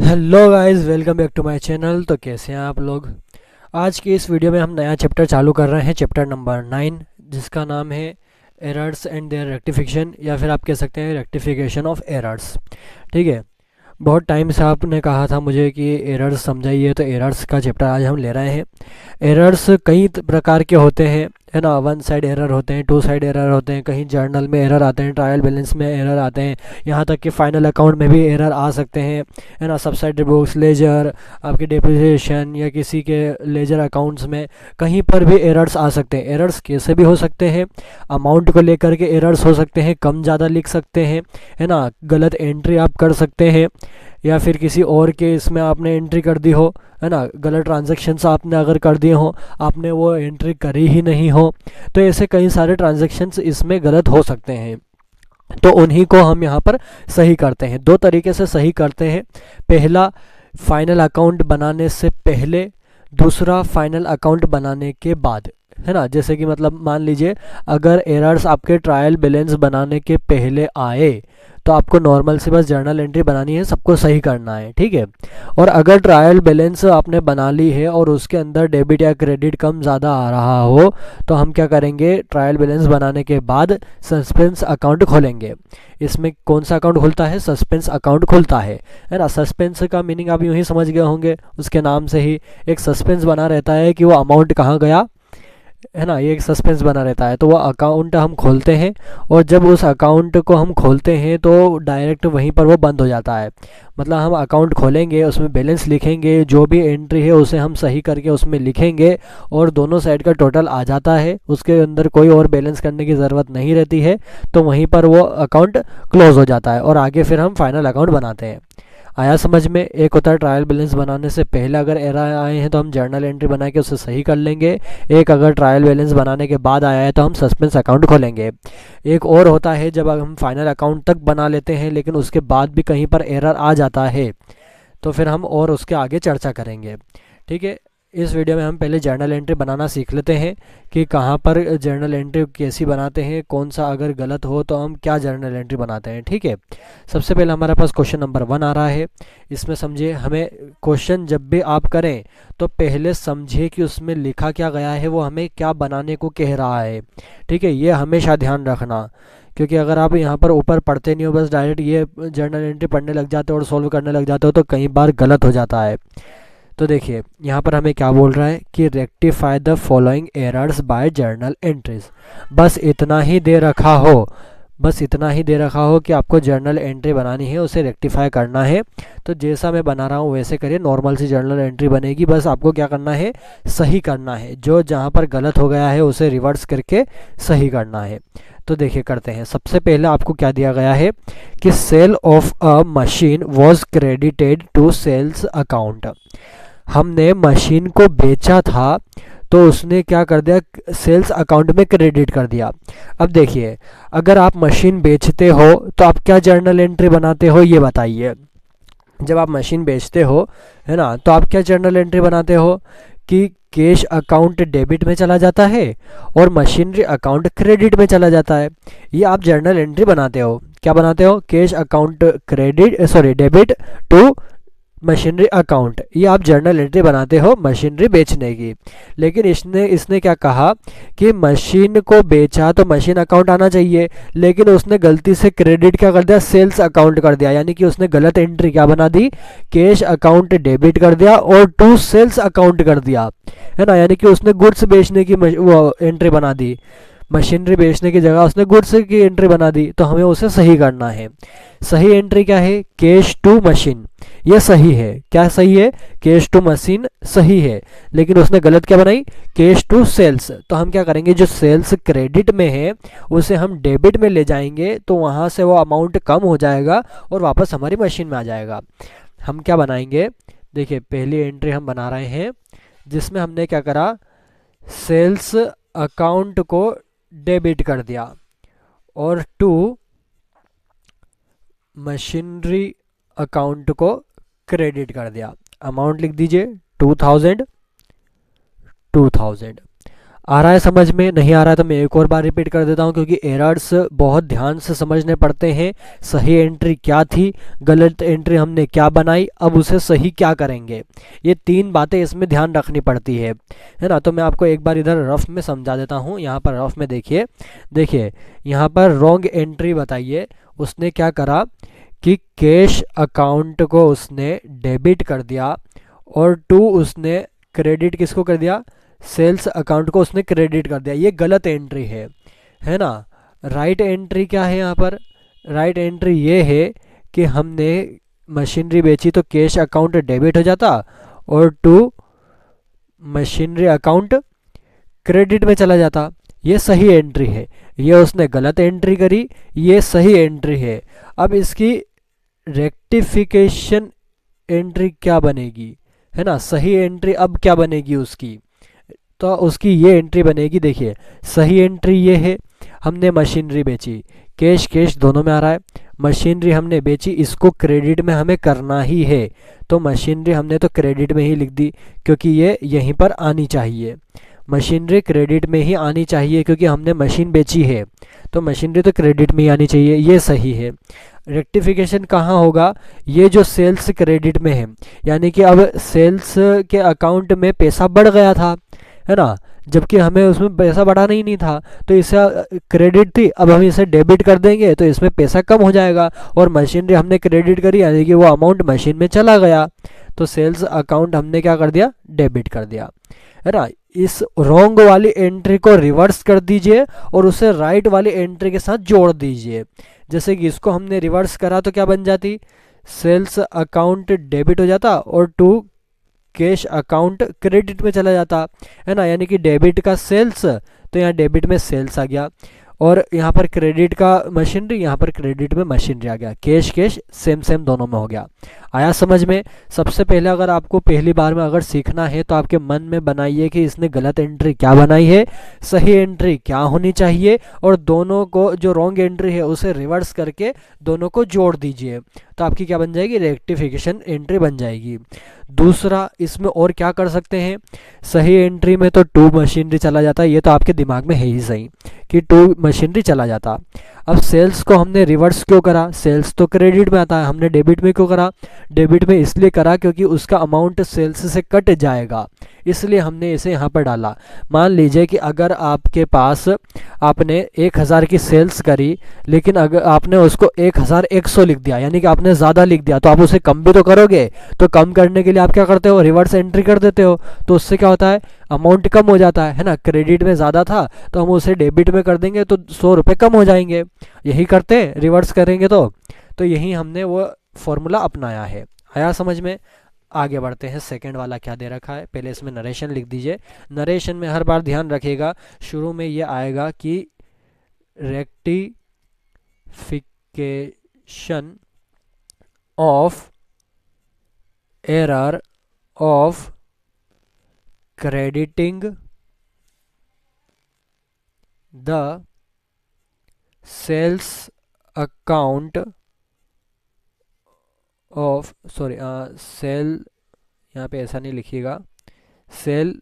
Hello guys, welcome back to my channel. तो कैसे हैं आप लोग। आज की इस वीडियो में हम नया चैप्टर चालू कर रहे हैं, चैप्टर नंबर 9, जिसका नाम है एरर्स एंड देयर रेक्टिफिकेशन, या फिर आप कह सकते हैं रेक्टिफिकेशन ऑफ एरर्स। ठीक है। बहुत टाइम से आपने कहा था मुझे कि एरर्स समझाइए, तो एरर्स का चैप्टर आज हम ले रहे हैं। एरर्स कई प्रकार के होते हैं, है ना। वन साइड एरर होते हैं, टू साइड एरर होते हैं, कहीं जर्नल में एरर आते हैं, ट्रायल बैलेंस में एरर आते हैं, यहाँ तक कि फाइनल अकाउंट में भी एरर आ सकते हैं, है ना। सबसाइड बुक्स, लेजर, आपके डिप्रिसिएशन या किसी के लेजर अकाउंट्स में कहीं पर भी एरर्स आ सकते हैं। एरर्स कैसे भी हो सकते हैं, अमाउंट को लेकर के एरर्स हो सकते हैं, कम ज़्यादा लिख सकते हैं, है ना। गलत एंट्री आप कर सकते हैं, या फिर किसी और के इसमें आपने एंट्री कर दी हो, है ना। गलत ट्रांजैक्शंस आपने अगर कर दिए हो, आपने वो एंट्री करी ही नहीं हो, तो ऐसे कई सारे ट्रांजैक्शंस इसमें गलत हो सकते हैं। तो उन्हीं को हम यहाँ पर सही करते हैं। दो तरीके से सही करते हैं। पहला, फाइनल अकाउंट बनाने से पहले, दूसरा फाइनल अकाउंट बनाने के बाद, है ना। जैसे कि मतलब मान लीजिए अगर एरर्स आपके ट्रायल बैलेंस बनाने के पहले आए तो आपको नॉर्मल से बस जर्नल एंट्री बनानी है, सबको सही करना है, ठीक है। और अगर ट्रायल बैलेंस आपने बना ली है और उसके अंदर डेबिट या क्रेडिट कम ज़्यादा आ रहा हो, तो हम क्या करेंगे, ट्रायल बैलेंस बनाने के बाद सस्पेंस अकाउंट खोलेंगे। इसमें कौन सा अकाउंट खुलता है, सस्पेंस अकाउंट खुलता है ना। सस्पेंस का मीनिंग आप यूँ ही समझ गए होंगे, उसके नाम से ही एक सस्पेंस बना रहता है कि वो अमाउंट कहाँ गया, है ना। ये एक सस्पेंस बना रहता है। तो वो अकाउंट हम खोलते हैं, और जब उस अकाउंट को हम खोलते हैं तो डायरेक्ट वहीं पर वो बंद हो जाता है। मतलब हम अकाउंट खोलेंगे, उसमें बैलेंस लिखेंगे, जो भी एंट्री है उसे हम सही करके उसमें लिखेंगे, और दोनों साइड का टोटल आ जाता है, उसके अंदर कोई और बैलेंस करने की ज़रूरत नहीं रहती है। तो वहीं पर वो अकाउंट क्लोज हो जाता है, और आगे फिर हम फाइनल अकाउंट बनाते हैं। आया समझ में। एक होता है ट्रायल बैलेंस बनाने से पहले अगर एरर आए हैं तो हम जर्नल एंट्री बना के उसे सही कर लेंगे। एक अगर ट्रायल बैलेंस बनाने के बाद आया है तो हम सस्पेंस अकाउंट खोलेंगे। एक और होता है जब हम फाइनल अकाउंट तक बना लेते हैं लेकिन उसके बाद भी कहीं पर एरर आ जाता है, तो फिर हम और उसके आगे चर्चा करेंगे, ठीक है। इस वीडियो में हम पहले जर्नल एंट्री बनाना सीख लेते हैं कि कहाँ पर जर्नल एंट्री कैसी बनाते हैं, कौन सा अगर गलत हो तो हम क्या जर्नल एंट्री बनाते हैं, ठीक है। सबसे पहले हमारे पास क्वेश्चन नंबर 1 आ रहा है। इसमें समझिए, हमें क्वेश्चन जब भी आप करें तो पहले समझिए कि उसमें लिखा क्या गया है, वो हमें क्या बनाने को कह रहा है, ठीक है। ये हमेशा ध्यान रखना, क्योंकि अगर आप यहाँ पर ऊपर पढ़ते नहीं हो, बस डायरेक्ट ये जर्नल एंट्री पढ़ने लग जाते हो और सॉल्व करने लग जाते हो, तो कई बार गलत हो जाता है। तो देखिए यहाँ पर हमें क्या बोल रहा है कि rectify the following errors by journal entries. बस इतना ही दे रखा हो, बस इतना ही दे रखा हो कि आपको जर्नल एंट्री बनानी है, उसे रेक्टिफाई करना है। तो जैसा मैं बना रहा हूँ वैसे करिए, नॉर्मल सी जर्नल एंट्री बनेगी। बस आपको क्या करना है, सही करना है, जो जहाँ पर गलत हो गया है उसे रिवर्स करके सही करना है। तो देखिए करते हैं। सबसे पहले आपको क्या दिया गया है कि sale of a machine was credited to sales account. हमने मशीन को बेचा था तो उसने क्या कर दिया, सेल्स अकाउंट में क्रेडिट कर दिया। अब देखिए, अगर आप मशीन बेचते हो तो आप क्या जर्नल एंट्री बनाते हो, ये बताइए। जब आप मशीन बेचते हो, है ना, तो आप क्या जर्नल एंट्री बनाते हो कि कैश अकाउंट डेबिट में चला जाता है और मशीनरी अकाउंट क्रेडिट में चला जाता है। ये आप जर्नल एंट्री बनाते हो। क्या बनाते हो, cash account credit, sorry, debit to machinery account. ये आप जर्नल एंट्री बनाते हो मशीनरी बेचने की। लेकिन इसने इसने क्या कहा कि मशीन को बेचा तो मशीन अकाउंट आना चाहिए, लेकिन उसने गलती से क्रेडिट क्या कर दिया, सेल्स अकाउंट कर दिया। यानी कि उसने गलत एंट्री क्या बना दी, कैश अकाउंट डेबिट कर दिया और टू सेल्स अकाउंट कर दिया, है ना। यानी कि उसने गुड्स बेचने की वो एंट्री बना दी, मशीनरी बेचने की जगह उसने गुड्स की एंट्री बना दी। तो हमें उसे सही करना है। सही एंट्री क्या है, कैश टू मशीन, ये सही है। क्या सही है, कैश टू मशीन सही है, लेकिन उसने गलत क्या बनाई, कैश टू सेल्स। तो हम क्या करेंगे, जो सेल्स क्रेडिट में है उसे हम डेबिट में ले जाएंगे, तो वहाँ से वो अमाउंट कम हो जाएगा और वापस हमारी मशीन में आ जाएगा। हम क्या बनाएंगे, देखिए पहली एंट्री हम बना रहे हैं जिसमें हमने क्या करा, सेल्स अकाउंट को डेबिट कर दिया और टू मशीनरी अकाउंट को क्रेडिट कर दिया। अमाउंट लिख दीजिए 2000 2000। आ रहा है समझ में? नहीं आ रहा है तो मैं एक और बार रिपीट कर देता हूँ, क्योंकि एरर्स बहुत ध्यान से समझने पड़ते हैं। सही एंट्री क्या थी, गलत एंट्री हमने क्या बनाई, अब उसे सही क्या करेंगे, ये 3 बातें इसमें ध्यान रखनी पड़ती है ना। तो मैं आपको एक बार इधर रफ में समझा देता हूँ। यहाँ पर रफ में देखिए यहाँ पर रॉन्ग एंट्री बताइए। उसने क्या करा कि कैश अकाउंट को उसने डेबिट कर दिया, और उसने क्रेडिट किसको कर दिया, सेल्स अकाउंट को उसने क्रेडिट कर दिया। ये गलत एंट्री है ना। राइट एंट्री क्या है यहाँ पर? राइट एंट्री ये है कि हमने मशीनरी बेची तो कैश अकाउंट डेबिट हो जाता, और मशीनरी अकाउंट क्रेडिट में चला जाता। ये सही एंट्री है। ये उसने गलत एंट्री करी, ये सही एंट्री है। अब इसकी रेक्टिफिकेशन एंट्री क्या बनेगी, है ना। सही एंट्री अब क्या बनेगी उसकी, तो उसकी ये एंट्री बनेगी। देखिए सही एंट्री ये है, हमने मशीनरी बेची, कैश दोनों में आ रहा है। मशीनरी हमने बेची, इसको क्रेडिट में हमें करना ही है, तो मशीनरी हमने तो क्रेडिट में ही लिख दी, क्योंकि ये यहीं पर आनी चाहिए। मशीनरी क्रेडिट में ही आनी चाहिए, क्योंकि हमने मशीन बेची है, तो मशीनरी तो क्रेडिट में ही आनी चाहिए। ये सही है। रेक्टिफिकेशन कहाँ होगा? ये जो सेल्स क्रेडिट में है, यानी कि अब सेल्स के अकाउंट में पैसा बढ़ गया था, है ना, जबकि हमें उसमें पैसा बढ़ाना ही नहीं था। तो इसे क्रेडिट थी, अब हम इसे डेबिट कर देंगे तो इसमें पैसा कम हो जाएगा, और मशीनरी हमने क्रेडिट करी, यानी कि वो अमाउंट मशीन में चला गया, तो सेल्स अकाउंट हमने क्या कर दिया, डेबिट कर दिया, है ना। इस रॉन्ग वाली एंट्री को रिवर्स कर दीजिए और उसे राइट वाली एंट्री के साथ जोड़ दीजिए। जैसे कि इसको हमने रिवर्स करा तो क्या बन जाती, सेल्स अकाउंट डेबिट हो जाता, और कैश अकाउंट क्रेडिट में चला जाता, है ना। यानी कि डेबिट का सेल्स, तो यहाँ डेबिट में सेल्स आ गया, और यहाँ पर क्रेडिट का मशीनरी, यहाँ पर क्रेडिट में मशीनरी आ गया। कैश सेम दोनों में हो गया। आया समझ में? सबसे पहले अगर आपको पहली बार में अगर सीखना है तो आपके मन में बनाइए कि इसने गलत एंट्री क्या बनाई है, सही एंट्री क्या होनी चाहिए, और दोनों को, जो रॉन्ग एंट्री है उसे रिवर्स करके दोनों को जोड़ दीजिए, तो आपकी क्या बन जाएगी, रेक्टिफिकेशन एंट्री बन जाएगी। दूसरा, इसमें और क्या कर सकते हैं, सही एंट्री में तो मशीनरी चला जाता है, ये तो आपके दिमाग में है ही सही कि मशीनरी चला जाता। अब सेल्स को हमने रिवर्स क्यों करा, सेल्स तो क्रेडिट में आता है, हमने डेबिट में क्यों करा, डेबिट में इसलिए करा क्योंकि उसका अमाउंट सेल्स से कट जाएगा, इसलिए हमने इसे यहाँ पर डाला। मान लीजिए कि अगर आपके पास, आपने 1000 की सेल्स करी, लेकिन अगर आपने उसको 1100 लिख दिया, यानी कि आपने ज़्यादा लिख दिया, तो आप उसे कम भी तो करोगे। तो कम करने के लिए आप क्या करते हो, रिवर्स एंट्री कर देते हो, तो उससे क्या होता है, अमाउंट कम हो जाता है ना। क्रेडिट में ज़्यादा था तो हम उसे डेबिट में कर देंगे, तो 100 रुपये कम हो जाएंगे। यही करते हैं, रिवर्स करेंगे तो यही हमने वो फॉर्मूला अपनाया है। आया समझ में? आगे बढ़ते हैं। सेकंड वाला क्या दे रखा है, पहले इसमें नरेशन लिख दीजिए। नरेशन में हर बार ध्यान रखिएगा, शुरू में ये आएगा कि rectification of error of crediting the sales account of sale, यहाँ पे ऐसा नहीं लिखिएगा, sale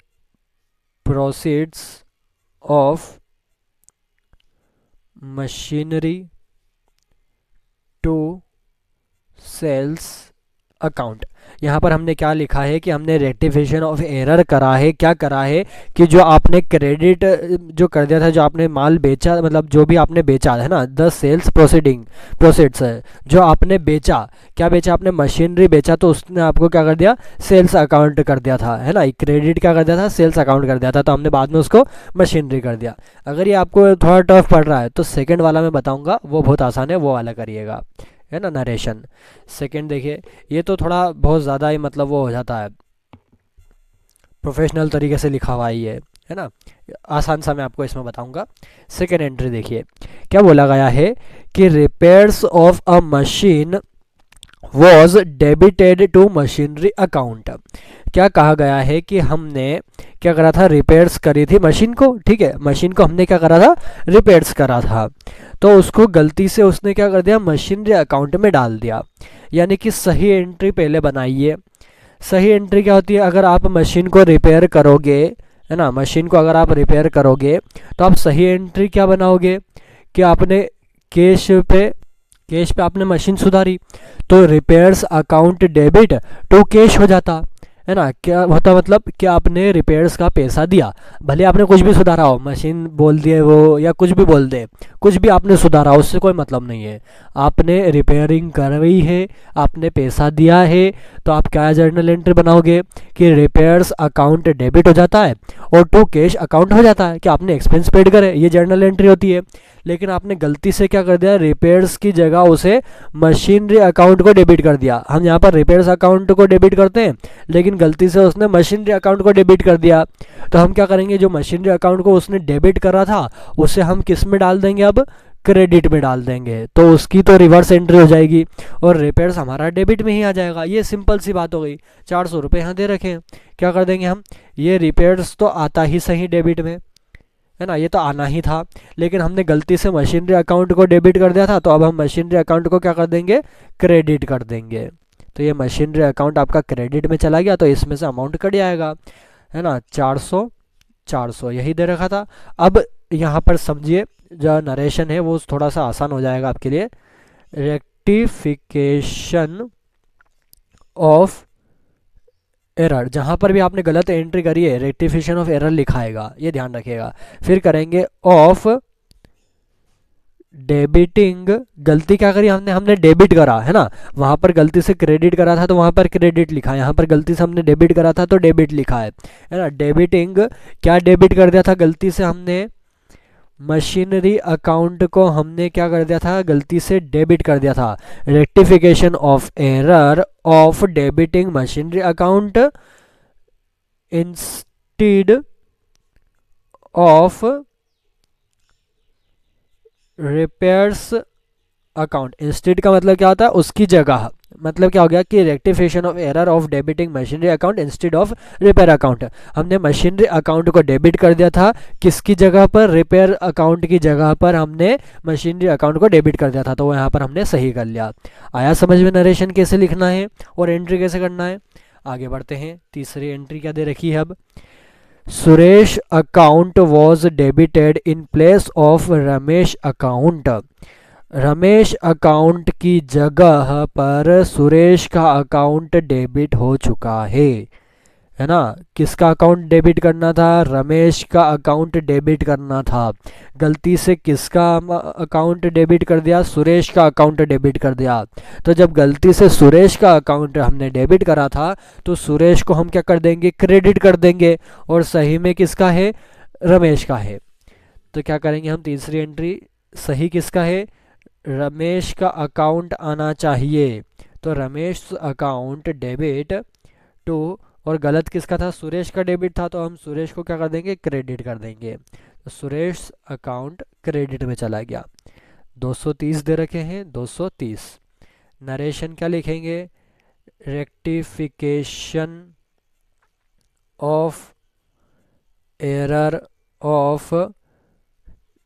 proceeds of machinery to sales account. यहाँ पर हमने क्या लिखा है कि हमने रेक्टिफिकेशन ऑफ एरर करा है। क्या करा है कि जो आपने क्रेडिट जो कर दिया था, जो आपने माल बेचा, मतलब जो भी आपने बेचा है ना, 10 सेल्स प्रोसीड्स है, जो आपने बेचा, क्या बेचा, आपने मशीनरी बेचा, तो उसने आपको क्या कर दिया, सेल्स अकाउंट कर दिया था, है ना। क्रेडिट क्या कर दिया था, सेल्स अकाउंट कर दिया था, तो हमने बाद में उसको मशीनरी कर दिया। अगर ये आपको थोड़ा टफ पड़ रहा है तो सेकेंड वाला मैं बताऊँगा, वो बहुत आसान है, वो वाला करिएगा, है ना, नरेशन। सेकंड देखिए, ये तो थोड़ा बहुत ज़्यादा ही मतलब वो हो जाता है, प्रोफेशनल तरीके से लिखा हुआ है ना। आसान सा मैं आपको इसमें बताऊंगा। सेकंड एंट्री देखिए, क्या बोला गया है कि repairs of a machine was debited to machinery account. क्या कहा गया है कि हमने क्या करा था, रिपेयर्स करी थी मशीन को, ठीक है, मशीन को हमने क्या करा था, रिपेयर्स करा था, तो उसको गलती से उसने क्या कर दिया, मशीनरी अकाउंट में डाल दिया। यानी कि सही एंट्री पहले बनाइए। सही एंट्री क्या होती है, अगर आप मशीन को रिपेयर करोगे, है ना। मशीन को अगर आप रिपेयर करोगे तो आप सही एंट्री क्या बनाओगे कि आपने कैश पे आपने मशीन सुधारी, तो repairs account debit to cash हो जाता है ना। क्या होता मतलब कि आपने रिपेयर्स का पैसा दिया, भले आपने कुछ भी सुधारा हो, मशीन बोल दिए वो या कुछ भी बोल दे, कुछ भी आपने सुधारा उससे कोई मतलब नहीं है। आपने रिपेयरिंग करवाई है, आपने पैसा दिया है, तो आप क्या जर्नल एंट्री बनाओगे कि रिपेयर्स अकाउंट डेबिट हो जाता है और टू कैश अकाउंट हो जाता है कि आपने एक्सपेंस पेड करे, ये जर्नल एंट्री होती है। लेकिन आपने गलती से क्या कर दिया, रिपेयर्स की जगह उसे मशीनरी अकाउंट को डेबिट कर दिया। हम यहाँ पर रिपेयर्स अकाउंट को डेबिट करते हैं, लेकिन गलती से उसने मशीनरी अकाउंट को डेबिट कर दिया। तो हम क्या करेंगे, जो मशीनरी अकाउंट को उसने डेबिट करा था उसे हम किस में डाल देंगे, अब क्रेडिट में डाल देंगे, तो उसकी तो रिवर्स एंट्री हो जाएगी और रिपेयर्स हमारा डेबिट में ही आ जाएगा। ये सिंपल सी बात हो गई। 400 रुपये यहाँ दे रखे हैं, क्या कर देंगे हम, ये रिपेयर्स तो आता ही सही डेबिट में, है ना, ये तो आना ही था, लेकिन हमने गलती से मशीनरी अकाउंट को डेबिट कर दिया था, तो अब हम मशीनरी अकाउंट को क्या कर देंगे, क्रेडिट कर देंगे। तो ये मशीनरी अकाउंट आपका क्रेडिट में चला गया, तो इसमें से अमाउंट कट जाएगा, है ना। 400 यही दे रखा था। अब यहाँ पर समझिए, जो नरेशन है वो थोड़ा सा आसान हो जाएगा आपके लिए। रेक्टिफिकेशन ऑफ एरर, जहाँ पर भी आपने गलत एंट्री करी है रेक्टिफिकेशन ऑफ एरर लिखाएगा, ये ध्यान रखिएगा। फिर करेंगे ऑफ डेबिटिंग, गलती क्या करी हमने डेबिट करा, है ना, वहाँ पर गलती से क्रेडिट करा था तो वहाँ पर क्रेडिट लिखा है, यहाँ पर गलती से हमने डेबिट करा था तो डेबिट लिखा है ना। डेबिटिंग, क्या डेबिट कर दिया था गलती से हमने, मशीनरी अकाउंट को हमने क्या कर दिया था, गलती से डेबिट कर दिया था। Rectification of error of debiting machinery account instead of repairs account. Instead का मतलब क्या होता है, उसकी जगह, मतलब क्या हो गया कि rectification of error of debiting machinery account instead of repair account. हमने मशीनरी अकाउंट को डेबिट कर दिया था, किसकी जगह पर, रिपेयर अकाउंट की जगह पर हमने मशीनरी अकाउंट को डेबिट कर दिया था, तो यहाँ पर हमने सही कर लिया। आया समझ में नरेशन कैसे लिखना है और एंट्री कैसे करना है। आगे बढ़ते हैं, तीसरी एंट्री क्या दे रखी है अब, Suresh account was debited in place of Ramesh account. Ramesh account की जगह पर सुरेश का अकाउंट डेबिट हो चुका है ना। किसका अकाउंट डेबिट करना था, रमेश का अकाउंट डेबिट करना था, गलती से किसका अकाउंट डेबिट कर दिया, सुरेश का अकाउंट डेबिट कर दिया। तो जब गलती से सुरेश का अकाउंट हमने डेबिट करा था तो सुरेश को हम क्या कर देंगे, क्रेडिट कर देंगे, और सही में किसका है, रमेश का है। तो क्या करेंगे हम, तीसरी एंट्री, सही किसका है, रमेश का अकाउंट आना चाहिए, तो रमेश अकाउंट डेबिट टू, और गलत किसका था, सुरेश का डेबिट था, तो हम सुरेश को क्या कर देंगे, क्रेडिट कर देंगे, तो सुरेश अकाउंट क्रेडिट में चला गया। 230 दे रखे हैं, 230। नरेशन क्या लिखेंगे, रेक्टिफिकेशन ऑफ एरर ऑफ,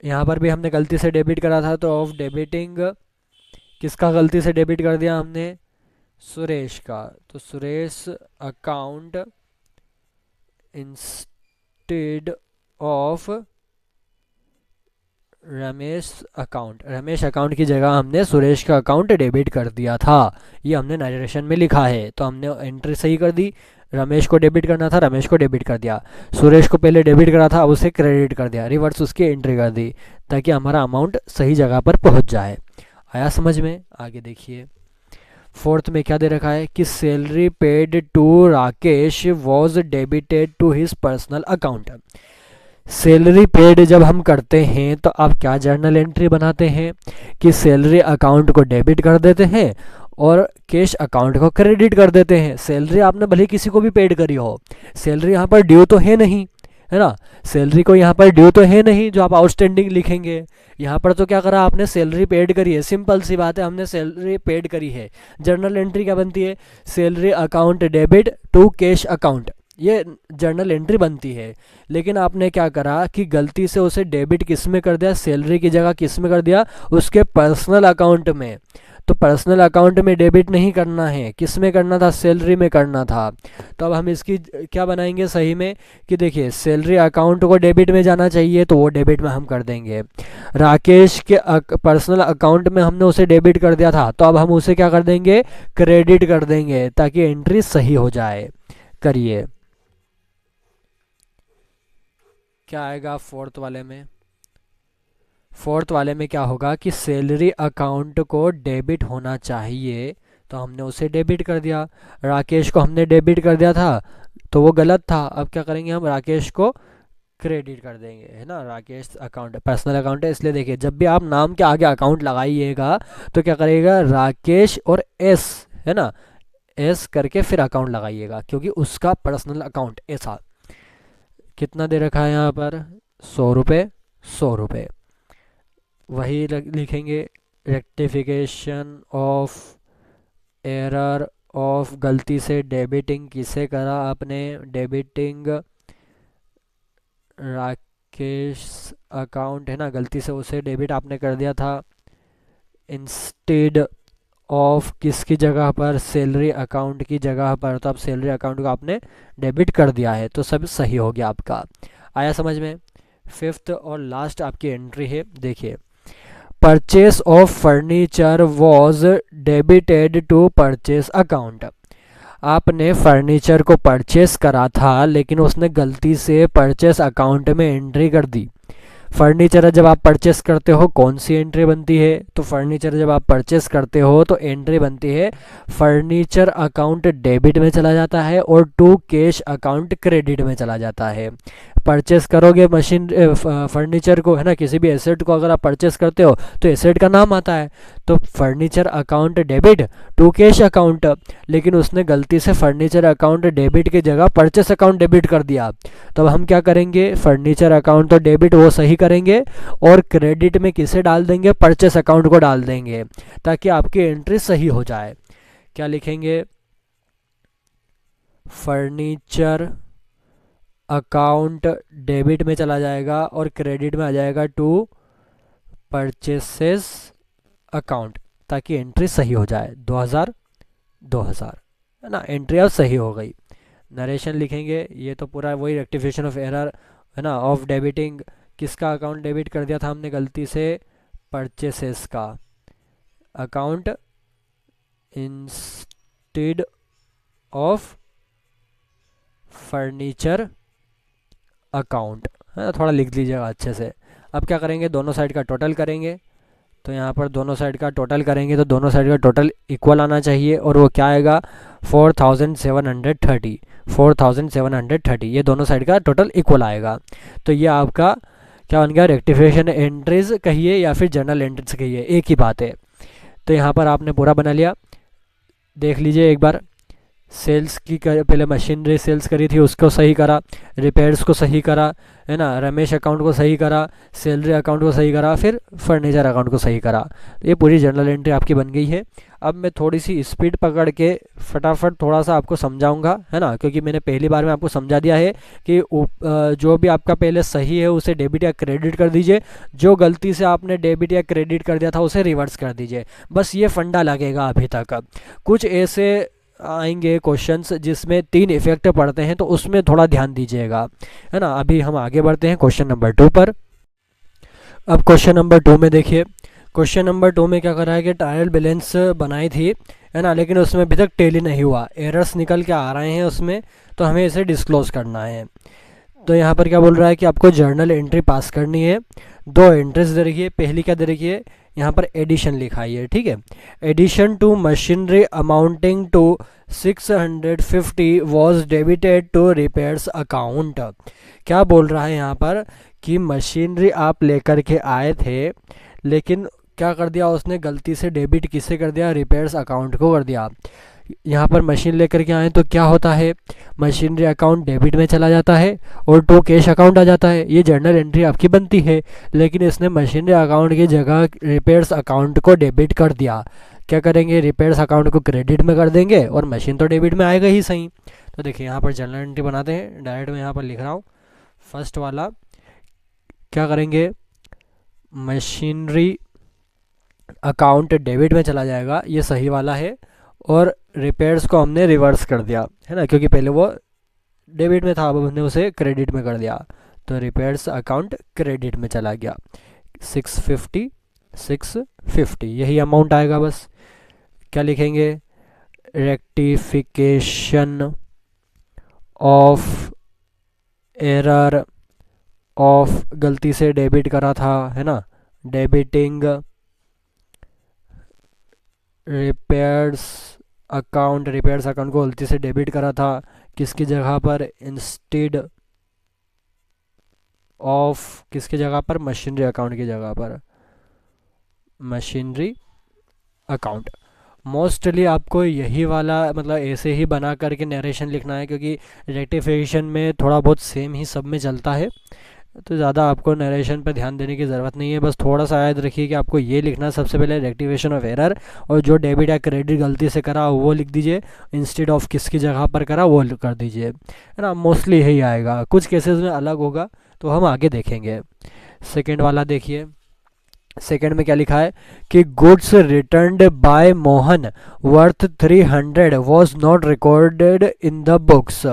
यहाँ पर भी हमने गलती से डेबिट करा था तो ऑफ डेबिटिंग, किसका गलती से डेबिट कर दिया हमने, सुरेश का, तो Suresh account instead of Ramesh account, Ramesh account की जगह हमने सुरेश का अकाउंट डेबिट कर दिया था, ये हमने नरेशन में लिखा है, तो हमने एंट्री सही कर दी। रमेश को डेबिट करना था, रमेश को डेबिट कर दिया, सुरेश को पहले डेबिट करा था, अब उसे क्रेडिट कर दिया, रिवर्स उसकी एंट्री कर दी, ताकि हमारा अमाउंट सही जगह पर पहुंच जाए। आया समझ में। आगे देखिए, फोर्थ में क्या दे रखा है कि salary paid to Rakesh was debited to his personal account. Salary paid जब हम करते हैं तो आप क्या जर्नल एंट्री बनाते हैं कि सैलरी अकाउंट को डेबिट कर देते हैं और कैश अकाउंट को क्रेडिट कर देते हैं। सैलरी आपने भले किसी को भी पेड करी हो, सैलरी यहाँ पर ड्यू तो है नहीं, है ना, सैलरी को यहाँ पर ड्यू तो है नहीं जो आप आउटस्टैंडिंग लिखेंगे। यहाँ पर तो क्या करा आपने, सैलरी पेड करी है, सिंपल सी बात है, हमने सैलरी पेड करी है। जर्नल एंट्री क्या बनती है, salary account debit to cash account, ये जर्नल एंट्री बनती है। लेकिन आपने क्या करा कि गलती से उसे डेबिट किस में कर दिया, सैलरी की जगह किस में कर दिया, उसके पर्सनल अकाउंट में। तो तो पर्सनल अकाउंट में डेबिट नहीं करना है, किस में करना था, सैलरी में करना था। तो अब हम इसकी क्या बनाएंगे सही में कि देखिए सैलरी अकाउंट को डेबिट में जाना चाहिए तो वो डेबिट में हम कर देंगे। राकेश के पर्सनल अकाउंट में हमने उसे डेबिट कर दिया था, तो अब हम उसे क्या कर देंगे, क्रेडिट कर देंगे ताकि एंट्री सही हो जाए। करिए, क्या आएगा फोर्थ वाले में। फोर्थ वाले में क्या होगा कि सैलरी अकाउंट को डेबिट होना चाहिए, तो हमने उसे डेबिट कर दिया। राकेश को हमने डेबिट कर दिया था तो वो गलत था, अब क्या करेंगे हम, राकेश को क्रेडिट कर देंगे, है ना। राकेश अकाउंट पर्सनल अकाउंट है, इसलिए देखिए जब भी आप नाम के आगे अकाउंट लगाइएगा तो क्या करिएगा, राकेश और एस, है ना, एस करके फिर अकाउंट लगाइएगा क्योंकि उसका पर्सनल अकाउंट ऐसा। कितना दे रखा है यहाँ पर, 100 रुपये, 100 रुपये। वही लिखेंगे, रेक्टिफिकेशन ऑफ एरर ऑफ, गलती से डेबिटिंग किसे करा आपने, डेबिटिंग राकेश अकाउंट, है ना, गलती से उसे डेबिट आपने कर दिया था। इंस्टेड ऑफ किसकी जगह पर, सैलरी अकाउंट की जगह पर, तो अब सैलरी अकाउंट को आपने डेबिट कर दिया है, तो सब सही हो गया आपका। आया समझ में। फिफ्थ और लास्ट आपकी एंट्री है, देखिए, purchase of furniture was debited to purchase account. आपने फर्नीचर को परचेस करा था लेकिन उसने गलती से परचेस अकाउंट में एंट्री कर दी। फर्नीचर जब आप परचेस करते हो कौन सी एंट्री बनती है, तो फर्नीचर जब आप परचेस करते हो तो एंट्री बनती है फर्नीचर अकाउंट डेबिट में चला जाता है और टू कैश अकाउंट क्रेडिट में चला जाता है। परचेस करोगे मशीन फर्नीचर को, है ना, किसी भी एसेट को अगर आप परचेस करते हो तो एसेट का नाम आता है, तो furniture account debit to cash account, लेकिन उसने गलती से फर्नीचर अकाउंट डेबिट की जगह परचेस अकाउंट डेबिट कर दिया। तो अब हम क्या करेंगे, फर्नीचर अकाउंट तो डेबिट वो सही करेंगे और क्रेडिट में किसे डाल देंगे, परचेस अकाउंट को डाल देंगे ताकि आपकी एंट्री सही हो जाए। क्या लिखेंगे, फर्नीचर अकाउंट डेबिट में चला जाएगा और क्रेडिट में आ जाएगा टू परचेसेस अकाउंट ताकि एंट्री सही हो जाए। 2000 2000, है ना, एंट्री अब सही हो गई। नरेशन लिखेंगे, ये तो पूरा वही रेक्टिफिकेशन ऑफ एरर, है ना, ऑफ डेबिटिंग, किसका अकाउंट डेबिट कर दिया था हमने गलती से, परचेसेस का account instead of furniture account, है ना, थोड़ा लिख लीजिएगा अच्छे से। अब क्या करेंगे, दोनों साइड का टोटल करेंगे, तो यहाँ पर दोनों साइड का टोटल करेंगे तो दोनों साइड का टोटल इक्वल आना चाहिए और वो क्या आएगा, 4730, 4730, ये दोनों साइड का टोटल इक्वल आएगा। तो ये आपका क्या बन गया, रेक्टिफिकेशन एंट्रीज कहिए या फिर जर्नल एंट्रीज कहिए, एक ही बात है। तो यहाँ पर आपने पूरा बना लिया, देख लीजिए एक बार। सेल्स की पहले मशीनरी सेल्स करी थी उसको सही करा, रिपेयर्स को सही करा, है ना, रमेश अकाउंट को सही करा, सैलरी अकाउंट को सही करा, फिर फर्नीचर अकाउंट को सही करा। ये पूरी जर्नल एंट्री आपकी बन गई है। अब मैं थोड़ी सी स्पीड पकड़ के फटाफट थोड़ा सा आपको समझाऊंगा, है ना, क्योंकि मैंने पहली बार में आपको समझा दिया है कि जो भी आपका पहले सही है उसे डेबिट या क्रेडिट कर दीजिए, जो गलती से आपने डेबिट या क्रेडिट कर दिया था उसे रिवर्स कर दीजिए। बस ये फंडा लगेगा अभी तक। कुछ ऐसे आएंगे क्वेश्चंस जिसमें 3 इफेक्ट पढ़ते हैं तो उसमें थोड़ा ध्यान दीजिएगा, है ना। अभी हम आगे बढ़ते हैं क्वेश्चन नंबर 2 पर। अब क्वेश्चन नंबर 2 में देखिए, क्वेश्चन नंबर 2 में क्या कर रहा है कि ट्रायल बैलेंस बनाई थी, है ना, लेकिन उसमें अभी तक टैली नहीं हुआ, एरर्स निकल के आ रहे हैं उसमें, तो हमें इसे डिस्क्लोज करना है। तो यहाँ पर क्या बोल रहा है कि आपको जर्नल एंट्री पास करनी है। 2 एंट्रीज दे रखी है, पहली क्या दे रखी है, यहाँ पर एडिशन लिखाई है, ठीक है। Addition to machinery amounting to 650 was debited to repairs account. क्या बोल रहा है यहाँ पर कि मशीनरी आप लेकर के आए थे लेकिन क्या कर दिया उसने, गलती से डेबिट किसे कर दिया, रिपेयर्स अकाउंट को कर दिया। यहाँ पर मशीन लेकर के आए तो क्या होता है, मशीनरी अकाउंट डेबिट में चला जाता है और टू कैश अकाउंट आ जाता है, ये जर्नल एंट्री आपकी बनती है। लेकिन इसने मशीनरी अकाउंट की जगह रिपेयर्स अकाउंट को डेबिट कर दिया। क्या करेंगे, रिपेयर्स अकाउंट को क्रेडिट में कर देंगे और मशीन तो डेबिट में आएगा ही सही। तो देखिए यहाँ पर जर्नल एंट्री बनाते हैं, डायरेक्ट में यहाँ पर लिख रहा हूँ। फर्स्ट वाला क्या करेंगे, मशीनरी अकाउंट डेबिट में चला जाएगा, ये सही वाला है। और रिपेयर्स को हमने रिवर्स कर दिया है ना, क्योंकि पहले वो डेबिट में था, अब हमने उसे क्रेडिट में कर दिया, तो रिपेयर्स अकाउंट क्रेडिट में चला गया। 650 यही अमाउंट आएगा। बस क्या लिखेंगे, रेक्टिफिकेशन ऑफ एरर ऑफ, गलती से डेबिट करा था है ना, डेबिटिंग रिपेयर्स अकाउंट को गलती से डेबिट करा था, किसकी जगह पर, इंस्टेड ऑफ, किसकी जगह पर, मशीनरी अकाउंट की जगह पर, मशीनरी अकाउंट। मोस्टली आपको यही वाला मतलब ऐसे ही बना करके नरेशन लिखना है, क्योंकि रेक्टिफिकेशन में थोड़ा बहुत सेम ही सब में चलता है, तो ज़्यादा आपको नरेशन पर ध्यान देने की ज़रूरत नहीं है। बस थोड़ा सा याद रखिए कि आपको ये लिखना है सबसे पहले, रेक्टिफिकेशन ऑफ एरर, और जो डेबिट या क्रेडिट गलती से करा वो लिख दीजिए, इंस्टेड ऑफ किसकी जगह पर करा वो कर दीजिए, है ना। मोस्टली यही आएगा, कुछ केसेस में अलग होगा तो हम आगे देखेंगे। सेकेंड वाला देखिए, सेकेंड में क्या लिखा है कि goods returned by Mohan worth 300 was not recorded in the books.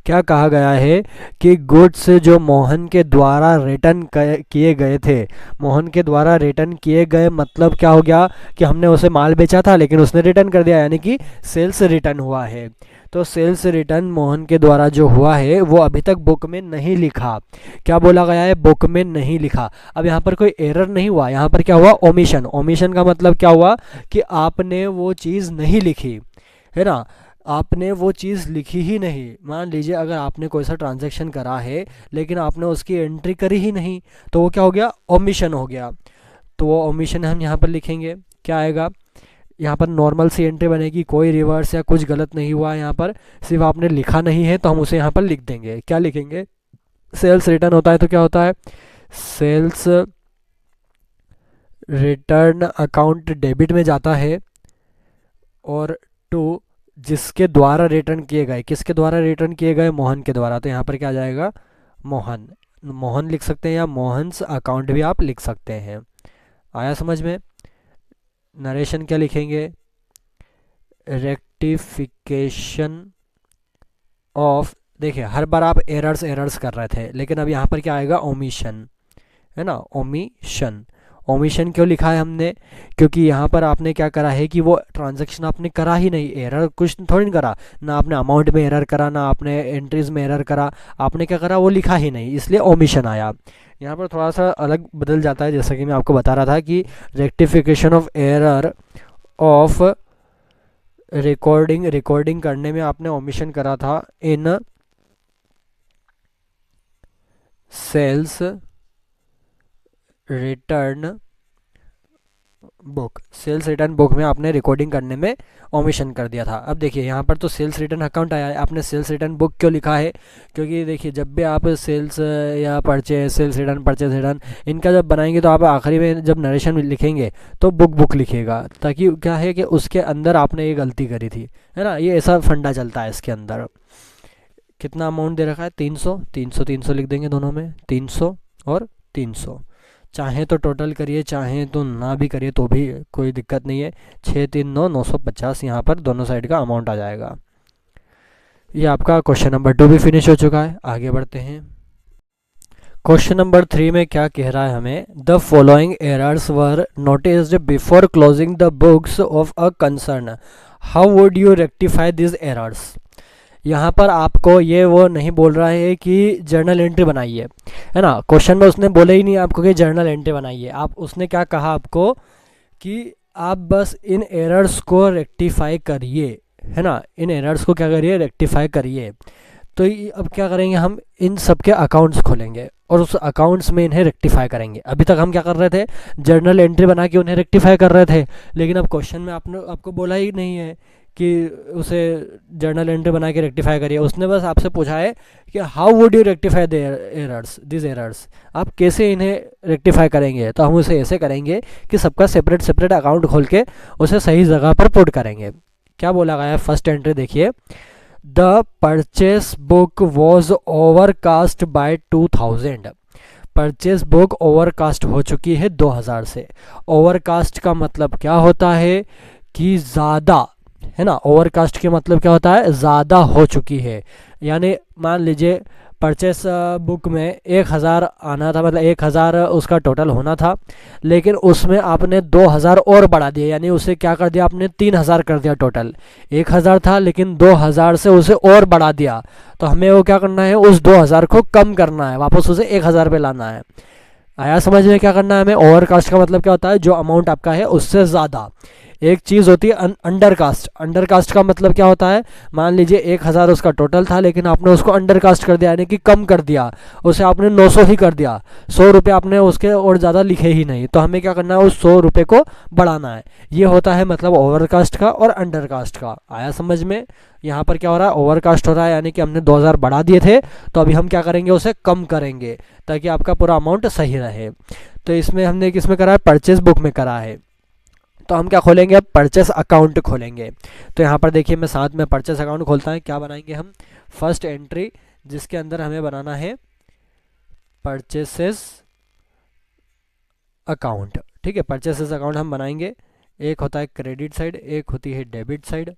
क्या कहा गया है कि गुड्स जो मोहन के द्वारा रिटर्न किए गए थे, मोहन के द्वारा रिटर्न किए गए मतलब क्या हो गया कि हमने उसे माल बेचा था लेकिन उसने रिटर्न कर दिया, यानी कि सेल्स रिटर्न हुआ है। तो सेल्स रिटर्न मोहन के द्वारा जो हुआ है वो अभी तक बुक में नहीं लिखा। क्या बोला गया है, बुक में नहीं लिखा। अब यहाँ पर कोई एरर नहीं हुआ, यहाँ पर क्या हुआ, ओमिशन। ओमिशन का मतलब क्या हुआ कि आपने वो चीज़ नहीं लिखी, है ना, आपने वो चीज़ लिखी ही नहीं। मान लीजिए अगर आपने कोई सा ट्रांजैक्शन करा है लेकिन आपने उसकी एंट्री करी ही नहीं, तो वो क्या हो गया, ओमिशन हो गया। तो वो ओमिशन हम यहाँ पर लिखेंगे, क्या आएगा, यहाँ पर नॉर्मल सी एंट्री बनेगी, कोई रिवर्स या कुछ गलत नहीं हुआ, यहाँ पर सिर्फ आपने लिखा नहीं है तो हम उसे यहाँ पर लिख देंगे। क्या लिखेंगे, सेल्स रिटर्न होता है तो क्या होता है, सेल्स रिटर्न अकाउंट डेबिट में जाता है, और टू जिसके द्वारा रिटर्न किए गए, किसके द्वारा रिटर्न किए गए, मोहन के द्वारा, तो यहाँ पर क्या आ जाएगा, मोहन। मोहन लिख सकते हैं या मोहन्स अकाउंट भी आप लिख सकते हैं। आया समझ में। नरेशन क्या लिखेंगे, रेक्टिफिकेशन ऑफ, देखिए हर बार आप एरर्स कर रहे थे, लेकिन अब यहाँ पर क्या आएगा, ओमिशन, है ना, ओमिशन। ओमिशन क्यों लिखा है हमने, क्योंकि यहाँ पर आपने क्या करा है कि वो ट्रांजैक्शन आपने करा ही नहीं, एरर कुछ थोड़ी नहीं करा, ना आपने अमाउंट में एरर करा, ना आपने एंट्रीज में एरर करा, आपने क्या करा, वो लिखा ही नहीं, इसलिए ओमिशन आया। यहाँ पर थोड़ा सा अलग बदल जाता है, जैसा कि मैं आपको बता रहा था कि rectification of error of recording करने में आपने ओमिशन करा था in sales return book, sales return book में आपने रिकॉर्डिंग करने में ओमिशन कर दिया था। अब देखिए यहाँ पर तो सेल्स रिटर्न अकाउंट आया है, आपने सेल्स रिटर्न बुक क्यों लिखा है, क्योंकि देखिए जब भी आप सेल्स या purchase, sales return, purchase return, इनका जब बनाएंगे तो आप आखिरी में जब नरेशन लिखेंगे तो बुक लिखेगा, ताकि क्या है कि उसके अंदर आपने ये गलती करी थी, है ना, ये ऐसा फंडा चलता है इसके अंदर। कितना अमाउंट दे रखा है, 300 लिख देंगे दोनों में, 300 और 300। चाहे तो टोटल करिए, चाहे तो ना भी करिए तो भी कोई दिक्कत नहीं है। 639,950 यहाँ पर दोनों साइड का अमाउंट आ जाएगा। ये आपका क्वेश्चन नंबर 2 भी फिनिश हो चुका है। आगे बढ़ते हैं। क्वेश्चन नंबर 3 में क्या कह रहा है हमें, the following errors were noticed before closing the books of a concern, how would you rectify this errors. यहाँ पर आपको ये वो नहीं बोल रहा है कि जर्नल एंट्री बनाइए, है ना, क्वेश्चन में उसने बोले ही नहीं आपको कि जर्नल एंट्री बनाइए। आप उसने क्या कहा आपको कि आप बस इन एरर्स को रेक्टिफाई करिए, है ना, इन एरर्स को क्या करिए, रेक्टिफाई करिए। तो अब क्या करेंगे, हम इन सब के अकाउंट्स खोलेंगे और उस अकाउंट्स में इन्हें रेक्टिफाई करेंगे। अभी तक हम क्या कर रहे थे, जर्नल एंट्री बना के उन्हें रेक्टिफाई कर रहे थे, लेकिन अब क्वेश्चन में आपको बोला ही नहीं है कि उसे जर्नल एंट्री बना के रेक्टिफाई करिए। उसने बस आपसे पूछा है कि how would you rectify this errors, आप कैसे इन्हें रेक्टिफाई करेंगे। तो हम उसे ऐसे करेंगे कि सबका सेपरेट अकाउंट खोल के उसे सही जगह पर पुट करेंगे। क्या बोला गया है, फर्स्ट एंट्री देखिए, the purchase book was overcast bye 2000। Purchase book overcast हो चुकी है 2000 से। ओवरकास्ट का मतलब क्या होता है कि ज़्यादा, है ना, ओवरकास्ट के मतलब क्या होता है, ज़्यादा हो चुकी है। यानी मान लीजिए परचेस बुक में 1000 आना था, मतलब 1000 उसका टोटल होना था, लेकिन उसमें आपने 2000 और बढ़ा दिया, यानी उसे क्या कर दिया आपने, 3000 कर दिया। टोटल 1000 था लेकिन 2000 से उसे और बढ़ा दिया। तो हमें वो क्या करना है, उस 2000 को कम करना है, वापस उसे 1000 पे लाना है। आया समझ में क्या करना है हमें। ओवरकास्ट का मतलब क्या होता है, जो अमाउंट आपका है उससे ज़्यादा। एक चीज़ होती है अंडरकास्ट। अंडरकास्ट का मतलब क्या होता है, मान लीजिए 1000 उसका टोटल था लेकिन आपने उसको अंडरकास्ट कर दिया, यानी कि कम कर दिया, उसे आपने 900 ही कर दिया, 100 रुपये आपने उसके और ज़्यादा लिखे ही नहीं। तो हमें क्या करना है, उस 100 रुपये को बढ़ाना है। ये होता है मतलब ओवरकास्ट का और अंडरकास्ट का। आया समझ में। यहाँ पर क्या हो रहा है, ओवरकास्ट हो रहा है, यानी कि हमने 2000 बढ़ा दिए थे, तो अभी हम क्या करेंगे, उसे कम करेंगे ताकि आपका पूरा अमाउंट सही रहे। तो इसमें हमने किस में करा है, परचेज बुक में करा है। तो हम क्या खोलेंगे, अब परचेस अकाउंट खोलेंगे। तो यहाँ पर देखिए मैं साथ में परचेस अकाउंट खोलता है। क्या बनाएंगे हम, फर्स्ट एंट्री, जिसके अंदर हमें बनाना है परचेसेस अकाउंट। ठीक है, परचेसेस अकाउंट हम बनाएंगे। एक होता है क्रेडिट साइड, एक होती है डेबिट साइड।